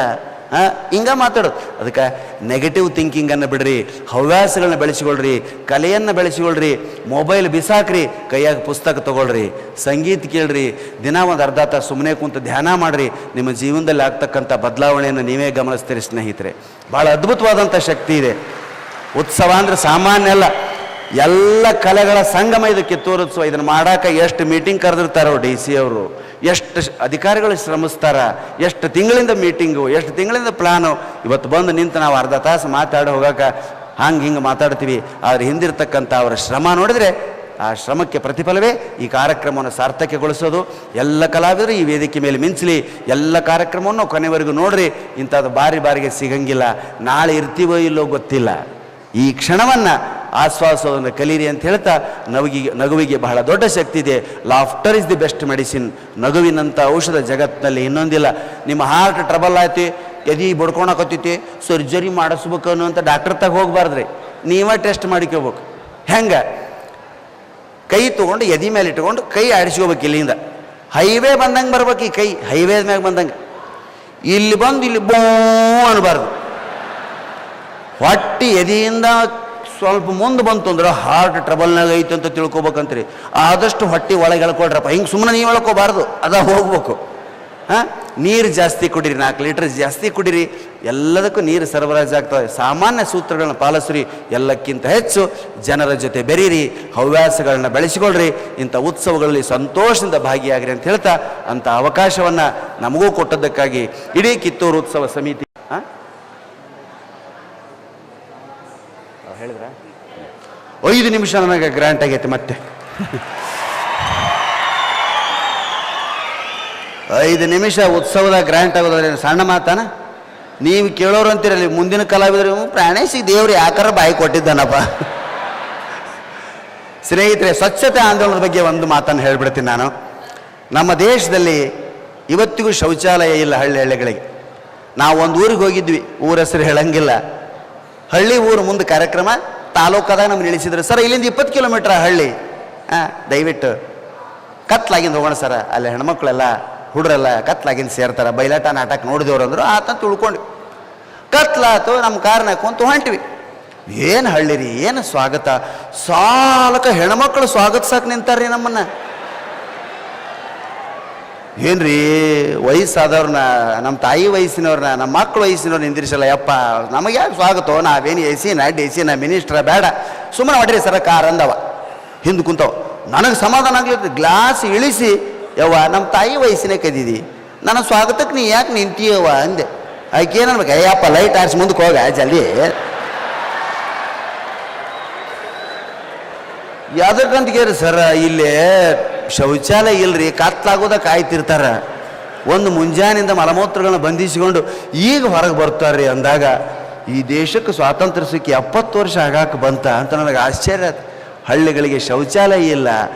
ಹಿಂಗ ಮಾತಾಡೋದು. ಅದಕ್ಕೆ ನೆಗೆಟಿವ್ ಥಿಂಕಿಂಗನ್ನು ಬಿಡ್ರಿ, ಹವ್ಯಾಸಗಳನ್ನ ಬೆಳೆಸಿಕೊಳ್ರಿ, ಕಲೆಯನ್ನು ಬೆಳೆಸಿಕೊಳ್ರಿ. ಮೊಬೈಲ್ ಬಿಸಾಕ್ರಿ, ಕೈಯಾಗ ಪುಸ್ತಕ ತೊಗೊಳ್ರಿ, ಸಂಗೀತ ಕೇಳ್ರಿ, ದಿನ ಒಂದು ಅರ್ಧ ತಾಸು ಸುಮ್ಮನೆ ಕುಂತು ಧ್ಯಾನ ಮಾಡಿರಿ. ನಿಮ್ಮ ಜೀವನದಲ್ಲಿ ಆಗ್ತಕ್ಕಂಥ ಬದಲಾವಣೆಯನ್ನು ನೀವೇ ಗಮನಿಸ್ತೀರಿ ಸ್ನೇಹಿತರೆ. ಭಾಳ ಅದ್ಭುತವಾದಂಥ ಶಕ್ತಿ ಇದೆ. ಉತ್ಸವ ಅಂದರೆ ಸಾಮಾನ್ಯ ಅಲ್ಲ, ಎಲ್ಲ ಕಲೆಗಳ ಸಂಗಮ ಇದು ಕಿತ್ತೂರು ಉತ್ಸವ. ಇದನ್ನು ಮಾಡಾಕ ಎಷ್ಟು ಮೀಟಿಂಗ್ ಕರೆದಿರ್ತಾರೋ DC ಅವರು, ಎಷ್ಟು ಅಧಿಕಾರಿಗಳು ಶ್ರಮಿಸ್ತಾರ, ಎಷ್ಟು ತಿಂಗಳಿಂದ ಮೀಟಿಂಗು, ಎಷ್ಟು ತಿಂಗಳಿಂದ ಪ್ಲಾನು. ಇವತ್ತು ಬಂದು ನಿಂತು ನಾವು ಅರ್ಧ ತಾಸು ಮಾತಾಡಿ ಹೋಗಾಕ ಹಿಂಗೆ ಮಾತಾಡ್ತೀವಿ. ಆದರೆ ಹಿಂದಿರ್ತಕ್ಕಂಥ ಅವರ ಶ್ರಮ ನೋಡಿದರೆ ಆ ಶ್ರಮಕ್ಕೆ ಪ್ರತಿಫಲವೇ ಈ ಕಾರ್ಯಕ್ರಮವನ್ನು ಸಾರ್ಥಕ್ಯಗೊಳಿಸೋದು. ಎಲ್ಲ ಕಲಾವಿದರು ಈ ವೇದಿಕೆ ಮೇಲೆ ಮಿಂಚಲಿ. ಎಲ್ಲ ಕಾರ್ಯಕ್ರಮವನ್ನು ಕೊನೆವರೆಗೂ ನೋಡ್ರಿ. ಇಂಥದ್ದು ಬಾರಿಗೆ ಸಿಗಂಗಿಲ್ಲ, ನಾಳೆ ಇರ್ತೀವೋ ಇಲ್ಲೋ ಗೊತ್ತಿಲ್ಲ. ಈ ಕ್ಷಣವನ್ನು ಆಸ್ವಾದಿಸೋದನ್ನು ಕಲೀರಿ ಅಂತ ಹೇಳ್ತಾ, ನಗುವಿಗೆ ಬಹಳ ದೊಡ್ಡ ಶಕ್ತಿ ಇದೆ. Laughter is the best medicine. ನಗುವಿನಂಥ ಔಷಧ ಜಗತ್ತಿನಲ್ಲಿ ಇನ್ನೊಂದಿಲ್ಲ. ನಿಮ್ಮ ಹಾರ್ಟ್ ಟ್ರಬಲ್ ಆಯ್ತು, ಎದಿ ಬಡ್ಕೊಳಕತ್ತೈತಿ, ಸರ್ಜರಿ ಮಾಡಿಸ್ಬೇಕು ಅನ್ನೋಂಥ ಡಾಕ್ಟರ್ ತಗ ಹೋಗ್ಬಾರ್ದ್ರಿ, ನೀವೇ ಟೆಸ್ಟ್ ಮಾಡಿಕೋಬೇಕು. ಹೆಂಗೆ? ಕೈ ತೊಗೊಂಡು ಎದಿ ಮೇಲೆ ಇಟ್ಕೊಂಡು ಕೈ ಆಡಿಸ್ಕೋಬೇಕು. ಇಲ್ಲಿಂದ ಹೈವೇ ಬಂದಂಗೆ ಬರ್ಬೇಕು. ಈ ಕೈ ಹೈವೇ ಮ್ಯಾಗ ಬಂದಂಗೆ ಇಲ್ಲಿ ಬಂದು ಇಲ್ಲಿ ಬೋ ಅನ್ನಬಾರ್ದು. ಹೊಟ್ಟಿ ಎದೆಯಿಂದ ಸ್ವಲ್ಪ ಮುಂದೆ ಬಂತು ಅಂದ್ರೆ ಹಾರ್ಟ್ ಟ್ರಬಲ್ನಾಗ ಐತೆ ಅಂತ ತಿಳ್ಕೊಬೇಕಂತ್ರಿ. ಆದಷ್ಟು ಹೊಟ್ಟೆ ಒಳಗೆ ಎಳ್ಕೊಳ್ರಪ್ಪ. ಹಿಂಗೆ ಸುಮ್ಮನೆ ನೀವು ಎಳ್ಕೋಬಾರ್ದು, ಹೋಗ್ಬೇಕು. ನೀರು ಜಾಸ್ತಿ ಕುಡೀರಿ, 4 ಲೀಟರ್ ಜಾಸ್ತಿ ಕುಡೀರಿ. ಎಲ್ಲದಕ್ಕೂ ನೀರು ಸರಬರಾಜು ಆಗ್ತದೆ. ಸಾಮಾನ್ಯ ಸೂತ್ರಗಳನ್ನ ಪಾಲಿಸ್ರಿ. ಎಲ್ಲಕ್ಕಿಂತ ಹೆಚ್ಚು ಜನರ ಜೊತೆ ಬೆರೀರಿ, ಹವ್ಯಾಸಗಳನ್ನ ಬೆಳೆಸಿಕೊಳ್ರಿ. ಇಂಥ ಉತ್ಸವಗಳಲ್ಲಿ ಸಂತೋಷದಿಂದ ಭಾಗಿಯಾಗ್ರಿ ಅಂತ ಹೇಳ್ತಾ, ಅಂಥ ಅವಕಾಶವನ್ನು ನಮಗೂ ಕೊಟ್ಟದ್ದಕ್ಕಾಗಿ ಇಡೀ ಕಿತ್ತೂರು ಉತ್ಸವ ಸಮಿತಿ ಹೇಳಿದ್ರ 5 ನಿಮಿಷ ನನಗೆ ಗ್ರಾಂಟ್ ಆಗೈತೆ. ಮತ್ತೆ 5 ನಿಮಿಷ ಉತ್ಸವದ ಗ್ರಾಂಟ್ ಆಗೋದ್ರೆ ಸಣ್ಣ ಮಾತಾನ? ನೀವು ಕೇಳೋರು ಅಂತೀರಲ್ಲಿ, ಮುಂದಿನ ಕಲಾವಿದರು ಪ್ರಾಣೇಶಿಗೆ ದೇವ್ರು ಯಾಕಾರ ಬಾಯಿ ಕೊಟ್ಟಿದ್ದಾನಪ್ಪ. ಸ್ನೇಹಿತರೆ, ಸ್ವಚ್ಛತೆ ಆಂದೋಲನದ ಬಗ್ಗೆ ಒಂದು ಮಾತನ್ನು ಹೇಳ್ಬಿಡ್ತೀನಿ ನಾನು. ನಮ್ಮ ದೇಶದಲ್ಲಿ ಇವತ್ತಿಗೂ ಶೌಚಾಲಯ ಇಲ್ಲ ಹಳ್ಳಿಗಳಿಗೆ. ನಾವು ಒಂದು ಊರಿಗೆ ಹೋಗಿದ್ವಿ, ಊರ ಹೆಸರು ಹೇಳಂಗಿಲ್ಲ. ಹಳ್ಳಿ ಊರು ಮುಂದೆ ಕಾರ್ಯಕ್ರಮ ತಾಲೂಕದಾಗ ನಮ್ಗೆ ಇಳಿಸಿದ್ರು. ಸರ್ ಇಲ್ಲಿಂದ 20 ಕಿಲೋಮೀಟ್ರ್ ಹಳ್ಳಿ, ದಯವಿಟ್ಟು ಕತ್ಲಾಗಿಂದ ಹೋಗೋಣ ಸರ, ಅಲ್ಲಿ ಹೆಣ್ಮಕ್ಳೆಲ್ಲ ಹುಡ್ರೆಲ್ಲ ಕತ್ಲಾಗಿಂದ ಸೇರ್ತಾರೆ, ಬಯಲಾಟ ನಾಟಕ ನೋಡಿದವ್ರು ಅಂದರು. ಆತ ತಿಳ್ಕೊಂಡು ಕತ್ಲಾತು, ನಮ್ಮ ಕಾರ್ನಾಗ ಕುಂತು ಹೊಂಟ್ವಿ. ಏನು ಹಳ್ಳಿ ರೀ, ಏನು ಸ್ವಾಗತ, ಸಾಲಕ ಹೆಣ್ಮಕ್ಳು ಸ್ವಾಗತಿಸಕ್ಕೆ ನಿಂತಾರ್ರಿ ನಮ್ಮನ್ನು. ಏನ್ರಿ ವಯಸ್ಸಾದವ್ರನ್ನ, ನಮ್ಮ ತಾಯಿ ವಯಸ್ಸಿನವ್ರನ್ನ, ನಮ್ಮ ಮಕ್ಕಳು ವಯಸ್ಸಿನವ್ರನ್ನ ನಿಂದಿರಿಸಲ್ಲ. ಯಪ್ಪ ನಮಗೆ ಯಾಕೆ ಸ್ವಾಗತ, ನಾವೇನು ಎಸಿನ ಡಿಸಿನ ಮಿನಿಸ್ಟ್ರ ಬೇಡ, ಸುಮ್ಮನೆ ಹೊಡ್ರಿ ಸರ ಕಾರ್ ಅಂದವ. ಹಿಂದೆ ಕುಂತವ. ನನಗೆ ಸಮಾಧಾನ ಆಗ್ಲಿತ್ತು. ಗ್ಲಾಸ್ ಇಳಿಸಿ, ಯವ್ವ ನಮ್ಮ ತಾಯಿ ವಯಸ್ಸಿನೇ ಕದೀದಿ, ನನ್ನ ಸ್ವಾಗತಕ್ಕೆ ನೀ ಯಾಕೆ ನಿಂತೀಯವ್ವ ಅಂದೆ. ಆಕೆ ಏನನ್ಬೇಕು, ಅಯ್ಯಪ್ಪ ಲೈಟ್ ಆರಿಸಿ ಮುಂದಕ್ಕೆ ಹೋಗ ಜಲ್ದಿ. ಯಾವ್ದಕ್ಕಂತಗೇರಿ ಸರ, ಇಲ್ಲಿ ಶೌಚಾಲಯ ಇಲ್ರಿ, ಕತ್ಲಾಗೋದ ಕಾಯ್ತಿರ್ತಾರ. ಒಂದು ಮುಂಜಾನಿಂದ ಮಲಮೂತ್ರಗಳನ್ನ ಬಂಧಿಸಿಕೊಂಡು ಈಗ ಹೊರಗೆ ಬರ್ತಾರ್ರಿ ಅಂದಾಗ ಈ ದೇಶಕ್ಕೆ ಸ್ವಾತಂತ್ರ್ಯ ಸಿಕ್ಕಿ 70 ವರ್ಷ ಆಗಾಕ ಬಂತ ಅಂತ ನನಗೆ ಆಶ್ಚರ್ಯ ಆಯ್ತು. ಹಳ್ಳಿಗಳಿಗೆ ಶೌಚಾಲಯ ಇಲ್ಲ,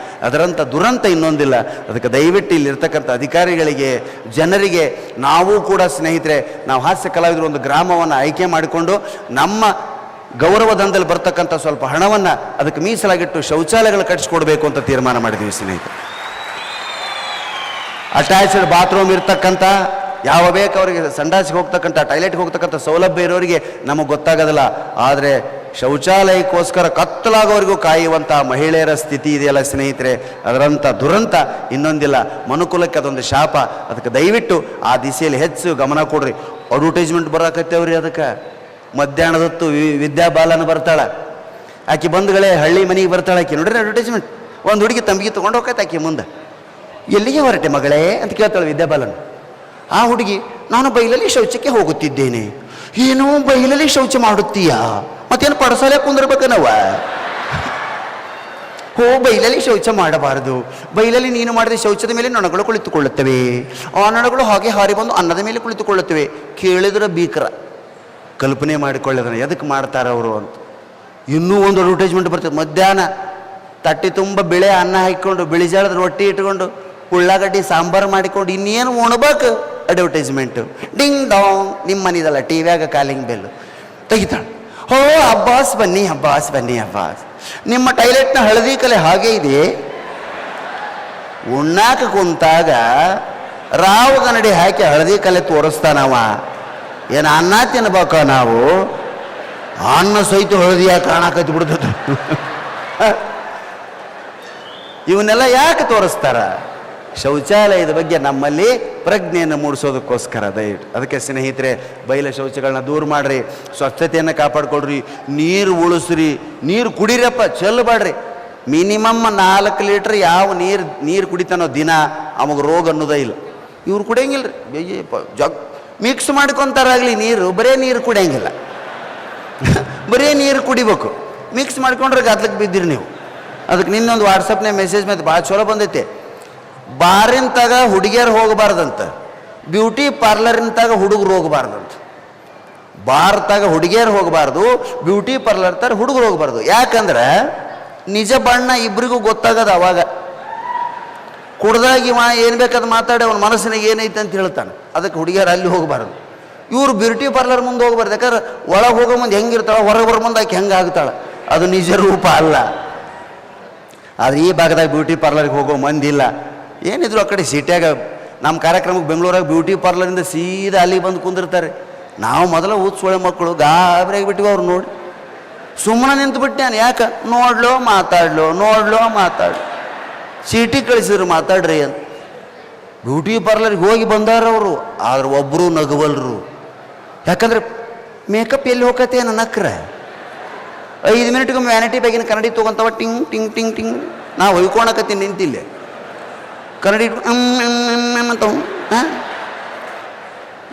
ಅದರಂಥ ದುರಂತ ಇನ್ನೊಂದಿಲ್ಲ. ಅದಕ್ಕೆ ದಯವಿಟ್ಟು ಇಲ್ಲಿರ್ತಕ್ಕಂಥ ಅಧಿಕಾರಿಗಳಿಗೆ, ಜನರಿಗೆ, ನಾವು ಕೂಡ ಸ್ನೇಹಿತರೆ, ನಾವು ಹಾಸ್ಯ ಕಲಾವಿದರು ಒಂದು ಗ್ರಾಮವನ್ನು ಆಯ್ಕೆ ಮಾಡಿಕೊಂಡು ನಮ್ಮ ಗೌರವಧನದಲ್ಲಿ ಬರ್ತಕ್ಕಂಥ ಸ್ವಲ್ಪ ಹಣವನ್ನು ಅದಕ್ಕೆ ಮೀಸಲಾಗಿಟ್ಟು ಶೌಚಾಲಯಗಳು ಕಟ್ಟಿಸ್ಕೊಡ್ಬೇಕು ಅಂತ ತೀರ್ಮಾನ ಮಾಡಿದ್ದೀವಿ ಸ್ನೇಹಿತರೆ. ಅಟ್ಯಾಚ್ಡ್ ಬಾತ್ರೂಮ್ ಇರ್ತಕ್ಕಂಥ, ಯಾವ ಬೇಕು ಅವರಿಗೆ ಸಂಡಾಸಿಗೆ ಹೋಗ್ತಕ್ಕಂಥ, ಟೈಲೆಟ್ಗೆ ಹೋಗ್ತಕ್ಕಂಥ ಸೌಲಭ್ಯ ಇರೋರಿಗೆ ನಮಗೆ ಗೊತ್ತಾಗೋದಿಲ್ಲ. ಆದರೆ ಶೌಚಾಲಯಕ್ಕೋಸ್ಕರ ಕತ್ತಲಾಗೋರಿಗೂ ಕಾಯುವಂಥ ಮಹಿಳೆಯರ ಸ್ಥಿತಿ ಇದೆಯಲ್ಲ ಸ್ನೇಹಿತರೆ, ಅದರಂಥ ದುರಂತ ಇನ್ನೊಂದಿಲ್ಲ. ಮನುಕುಲಕ್ಕೆ ಅದೊಂದು ಶಾಪ. ಅದಕ್ಕೆ ದಯವಿಟ್ಟು ಆ ದಿಸೆಯಲ್ಲಿ ಹೆಚ್ಚು ಗಮನ ಕೊಡ್ರಿ. ಅಡ್ವರ್ಟೈಸ್ಮೆಂಟ್ ಬರಾಕತ್ತೇವ್ರಿ. ಅದಕ್ಕೆ ಮಧ್ಯಾಹ್ನದತ್ತು ವಿದ್ಯಾಬಾಲನ ಬರ್ತಾಳೆ, ಆಕೆ ಬಂಧುಗಳೇ ಹಳ್ಳಿ ಮನೆಗೆ ಬರ್ತಾಳೆ. ಆಕೆ ನೋಡ್ರಿ ಅಡ್ವರ್ಟೈಸ್ಮೆಂಟ್, ಒಂದು ಹುಡುಗಿ ತಂಬಿಗೆ ತೊಗೊಂಡು ಹೋಗತ್ತೆ ಆಕೆ ಮುಂದೆ. ಎಲ್ಲಿಗೆ ಹೊರಟೆ ಮಗಳೇ ಅಂತ ಕೇಳ್ತಾಳೆ ವಿದ್ಯಾಬಾಲನ್. ಆ ಹುಡುಗಿ, ನಾನು ಬೈಲಲ್ಲಿ ಶೌಚಕ್ಕೆ ಹೋಗುತ್ತಿದ್ದೇನೆ. ಏನು ಬೈಲಲ್ಲಿ ಶೌಚ ಮಾಡುತ್ತೀಯಾ? ಮತ್ತೇನು ಪಡಸಾಲೆ ಕುಂದಿರ್ಬೇಕ ನಾವ? ಬೈಲಲ್ಲಿ ಶೌಚ ಮಾಡಬಾರದು. ಬೈಲಲ್ಲಿ ನೀನು ಮಾಡಿದ ಶೌಚದ ಮೇಲೆ ನೊಣಗಳು ಕುಳಿತುಕೊಳ್ಳುತ್ತವೆ. ಆ ನೊಣಗಳು ಹಾಗೆ ಹಾರಿ ಬಂದು ಅನ್ನದ ಮೇಲೆ ಕುಳಿತುಕೊಳ್ಳುತ್ತವೆ. ಕೇಳಿದ್ರೆ ಭೀಕರ. ಕಲ್ಪನೆ ಮಾಡಿಕೊಳ್ಳೋದನ್ನ ಎದಕ್ಕೆ ಮಾಡ್ತಾರೆ ಅವರು ಅಂತ. ಇನ್ನೂ ಒಂದು ಅಡ್ವರ್ಟೈಸ್ಮೆಂಟ್ ಬರ್ತದೆ. ಮಧ್ಯಾಹ್ನ ತಟ್ಟೆ ತುಂಬ ಬಿಳೆ ಅನ್ನ ಹಾಕಿಕೊಂಡು, ಬಿಳಿಜಾಳದ ರೊಟ್ಟಿ ಇಟ್ಕೊಂಡು, ಉಳ್ಳಾಗಡ್ಡಿ ಸಾಂಬಾರು ಮಾಡಿಕೊಂಡು ಇನ್ನೇನು ಉಣ್ಬೇಕು. ಅಡ್ವರ್ಟೈಸ್ಮೆಂಟು ಡಿಂಗ್ ಡಾಂಗ್. ನಿಮ್ಮ ಮನಿದಲ್ಲ ಟಿವ್ಯಾಗ ಕಾಲಿಂಗ್ ಬೆಲ್ಲು ತೆಗಿತಾಳೆ. ಅಬ್ಬಾಸ್ ಬನ್ನಿ, ಅಬ್ಬಾಸ್ ಬನ್ನಿ, ಅಬ್ಬಾಸ್. ನಿಮ್ಮ ಟೈಲೆಟ್ನ ಹಳದಿ ಕಲೆ ಹಾಗೆ ಇದೆ. ಉಣ್ಣಾಕ ಕುಂತಾಗ ರಾವ್ ಕನ್ನಡಿ ಹಾಕಿ ಹಳದಿ ಕಲೆ ತೋರಿಸ್ತಾನವ. ಏನು ಅನ್ನ ತಿನ್ಬೇಕ ನಾವು? ಅನ್ನ ಸಹಿತ ಹಳದಿಯಾಗಿ ಕಾಣಕತ್ತಿ ಬಿಡ್ತದೆ. ಇವನ್ನೆಲ್ಲ ಯಾಕೆ ತೋರಿಸ್ತಾರ? ಶೌಚಾಲಯದ ಬಗ್ಗೆ ನಮ್ಮಲ್ಲಿ ಪ್ರಜ್ಞೆಯನ್ನು ಮೂಡಿಸೋದಕ್ಕೋಸ್ಕರ ದಯವಿಟ್ಟು. ಅದಕ್ಕೆ ಸ್ನೇಹಿತರೆ, ಬಯಲ ಶೌಚಗಳನ್ನ ದೂರ ಮಾಡಿರಿ, ಸ್ವಚ್ಛತೆಯನ್ನು ಕಾಪಾಡ್ಕೊಳ್ರಿ, ನೀರು ಉಳಿಸ್ರಿ, ನೀರು ಕುಡಿರಪ್ಪ, ಚೆಲ್ಲಬೇಡ್ರಿ. ಮಿನಿಮಮ್ 4 ಲೀಟ್ರ್ ಯಾವ ನೀರು ಕುಡಿತಾನೋ ದಿನ, ಅವಾಗ ರೋಗ ಅನ್ನೋದೇ ಇಲ್ಲ. ಇವ್ರು ಕುಡಿಯಂಗಿಲ್ಲ ರೀ. ಜಗ್ ಮಿಕ್ಸ್ ಮಾಡ್ಕೊತಾರಾಗಲಿ ನೀರು, ಬರೇ ನೀರು ಕುಡಿಯಂಗಿಲ್ಲ. ಬರೀ ನೀರು ಕುಡಿಬೇಕು. ಮಿಕ್ಸ್ ಮಾಡ್ಕೊಂಡ್ರೆ ಗದ್ಲಕ್ಕೆ ಬಿದ್ದಿರಿ ನೀವು. ಅದಕ್ಕೆ ನಿನ್ನೊಂದು ವಾಟ್ಸಪ್ನೇ ಮೆಸೇಜ್ ಮೇಲೆ ಭಾಳ ಚಲೋ ಬಂದೈತೆ. ಬಾರಿಂತಾಗ ಹುಡುಗಿಯರು ಹೋಗಬಾರ್ದಂತ, ಬ್ಯೂಟಿ ಪಾರ್ಲರಿಂತಾಗ ಹುಡುಗರು ಹೋಗಬಾರ್ದಂತ. ಬಾರ್ತಾಗ ಹುಡುಗಿಯರು ಹೋಗಬಾರ್ದು, ಬ್ಯೂಟಿ ಪಾರ್ಲರ್ ತರ ಹುಡುಗರು ಹೋಗಬಾರ್ದು. ಯಾಕಂದ್ರೆ ನಿಜ ಬಣ್ಣ ಇಬ್ಬರಿಗೂ ಗೊತ್ತಾಗದ. ಅವಾಗ ಕುಡ್ದಾಗ ಇವ ಏನು ಬೇಕಾದ ಮಾತಾಡಿ ಅವನ ಮನಸ್ಸಿನಾಗ ಏನೈತೆ ಅಂತ ಹೇಳ್ತಾನೆ. ಅದಕ್ಕೆ ಹುಡುಗಿಯರು ಅಲ್ಲಿ ಹೋಗಬಾರ್ದು. ಇವರು ಬ್ಯೂಟಿ ಪಾರ್ಲರ್ ಮುಂದೆ ಹೋಗಬಾರ್ದು. ಯಾಕಂದ್ರೆ ಒಳಗೆ ಹೋಗೋ ಮುಂದೆ ಹೆಂಗಿರ್ತಾಳೆ, ಹೊರಗೆ ಬರೋ ಮುಂದೆ ಆಕೆ ಹೆಂಗೆ ಆಗ್ತಾಳೆ, ಅದು ನಿಜ ರೂಪ ಅಲ್ಲ. ಆದರೆ ಈ ಭಾಗದಾಗ ಬ್ಯೂಟಿ ಪಾರ್ಲರ್ಗೆ ಹೋಗೋ ಮಂದಿ ಇಲ್ಲ. ಏನಿದ್ರು ಆ ಕಡೆ ಸಿಟಿಯಾಗ ನಮ್ಮ ಕಾರ್ಯಕ್ರಮಕ್ಕೆ ಬೆಂಗಳೂರಾಗ ಬ್ಯೂಟಿ ಪಾರ್ಲರಿಂದ ಸೀದಾ ಅಲ್ಲಿಗೆ ಬಂದು ಕುಂದಿರ್ತಾರೆ. ನಾವು ಮೊದಲ ಸೊಳ್ಳೆ ಮಕ್ಕಳು ಗಾಬರಿಯಾಗಿ ಬಿಟ್ಟಿವಿ. ಅವ್ರು ನೋಡಿ ಸುಮ್ಮನೆ ನಿಂತು ಬಿಟ್ಟಾನೆ. ಯಾಕೆ? ನೋಡ್ಲೋ ಮಾತಾಡ್ಲು ಚೀಟಿ ಕಳಿಸಿದ್ರು ಮಾತಾಡ್ರಿ ಅಂತ. ಬ್ಯೂಟಿ ಪಾರ್ಲರ್ಗೆ ಹೋಗಿ ಬಂದಾರ ಅವರು. ಆದ್ರೆ ಒಬ್ಬರು ನಗವಲ್ರು. ಯಾಕಂದ್ರೆ ಮೇಕಪ್ ಎಲ್ಲಿ ಹೋಗತ್ತೆ ನನ್ನ ನಕ್ರ 5 ಮಿನಿಟ್ಗೊಮ್ಮೆ ವ್ಯಾನಿಟಿ ಬ್ಯಾಗಿನ ಕನ್ನಡಿ ತೊಗೊಂತವ. ಟಿಂಗ್ ಟಿಂಗ್ ಟಿಂಗ್ ಟಿಂಗ್. ನಾವು ಹೊಯ್ಕೊಳಕತ್ತೀನಿ ನಿಂತಿಲ್ಲ. ಕನ್ನಡಿ ಅಂತ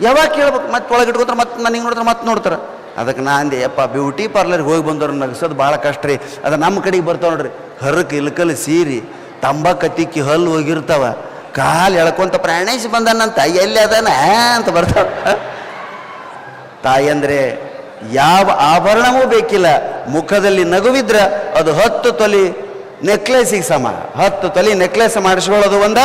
ಯಾವಾಗ ಕೇಳ್ಬೇಕು? ಮತ್ತೆ ಒಳಗೆ ಇಟ್ಕೊತಾರೆ, ಮತ್ತೆ ನನಗೆ ನೋಡ್ತಾರೆ, ಮತ್ತೆ ನೋಡ್ತಾರೆ. ಅದಕ್ಕೆ ನಾ ಅಂದೆ, ಯಪ್ಪ ಬ್ಯೂಟಿ ಪಾರ್ಲರ್ಗೆ ಹೋಗಿ ಬಂದವ್ರು ನಗಿಸೋದು ಭಾಳ ಕಷ್ಟ ರೀ. ಅದು ನಮ್ಮ ಕಡೆಗೆ ಬರ್ತಾವ ನೋಡ್ರಿ. ಹರಕ್ಕೆ ಇಲ್ಕಲ್ ಸೀರಿ, ತಂಬಾಕ ತಿಕ್ಕಿ ಹಲ್ಲು ಹೋಗಿರ್ತಾವ, ಕಾಲು ಎಳ್ಕೊಂತ ಪ್ರಾಣೇಶ್ ಬಂದನಂತ, ಎಲ್ಲಿ ಅದಾನ ಅಂತ ಬರ್ತಾವ. ತಾಯಂದ್ರೆ ಯಾವ ಆಭರಣವೂ ಬೇಕಿಲ್ಲ, ಮುಖದಲ್ಲಿ ನಗುವಿದ್ರೆ ಅದು 10 ತೊಲಿ ನೆಕ್ಲೆಸಿಗೆ ಸಮ. 10 ತೊಲಿ ನೆಕ್ಲೆಸ್ ಮಾಡಿಸ್ಕೊಳ್ಳೋದು ಒಂದ,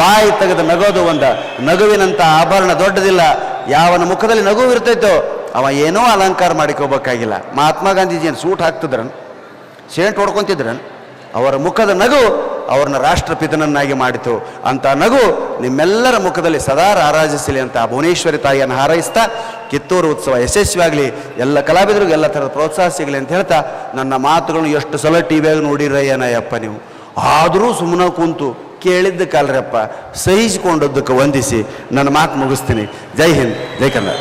ಬಾಯಿ ತೆಗೆದು ನಗೋದು ಒಂದ. ನಗುವಿನಂತ ಆಭರಣ ದೊಡ್ಡದಿಲ್ಲ. ಯಾವನ ಮುಖದಲ್ಲಿ ನಗು ಇರ್ತೈತೋ ಅವ ಏನೋ ಅಲಂಕಾರ ಮಾಡಿಕೋಬೇಕಾಗಿಲ್ಲ. ಮಹಾತ್ಮ ಗಾಂಧೀಜಿಯನ್ನು ಸೂಟ್ ಹಾಕ್ತಿದ್ರನ್, ಸೇಂಟ್ ಹೊಡ್ಕೊತಿದ್ರನ್. ಅವರ ಮುಖದ ನಗು ಅವ್ರನ್ನ ರಾಷ್ಟ್ರಪಿತನನ್ನಾಗಿ ಮಾಡಿತು. ಅಂತ ನಗು ನಿಮ್ಮೆಲ್ಲರ ಮುಖದಲ್ಲಿ ಸದಾ ರಾರಾಜಿಸಲಿ ಅಂತ ಭುವನೇಶ್ವರಿ ತಾಯಿಯನ್ನು ಹಾರೈಸ್ತಾ, ಕಿತ್ತೂರು ಉತ್ಸವ ಯಶಸ್ವಿಯಾಗಲಿ, ಎಲ್ಲ ಕಲಾವಿದರಿಗೂ ಎಲ್ಲ ಥರದ ಪ್ರೋತ್ಸಾಹ ಸಿಗಲಿ ಅಂತ ಹೇಳ್ತಾ, ನನ್ನ ಮಾತುಗಳನ್ನು ಎಷ್ಟು ಸಲ ಟಿವಿಯಾಗ ನೋಡಿರಯ್ಯನಯ್ಯಪ್ಪ ನೀವು. ಆದರೂ ಸುಮ್ಮನೆ ಕೂತು ಕೇಳಿದ್ದಕ್ಕಲ್ರಪ್ಪ, ಸಹಿಸಿಕೊಂಡದ್ದಕ್ಕೆ ವಂದಿಸಿ ನನ್ನ ಮಾತು ಮುಗಿಸ್ತೀನಿ. ಜೈ ಹಿಂದ್, ಜೈ ಕನ್ನಡ.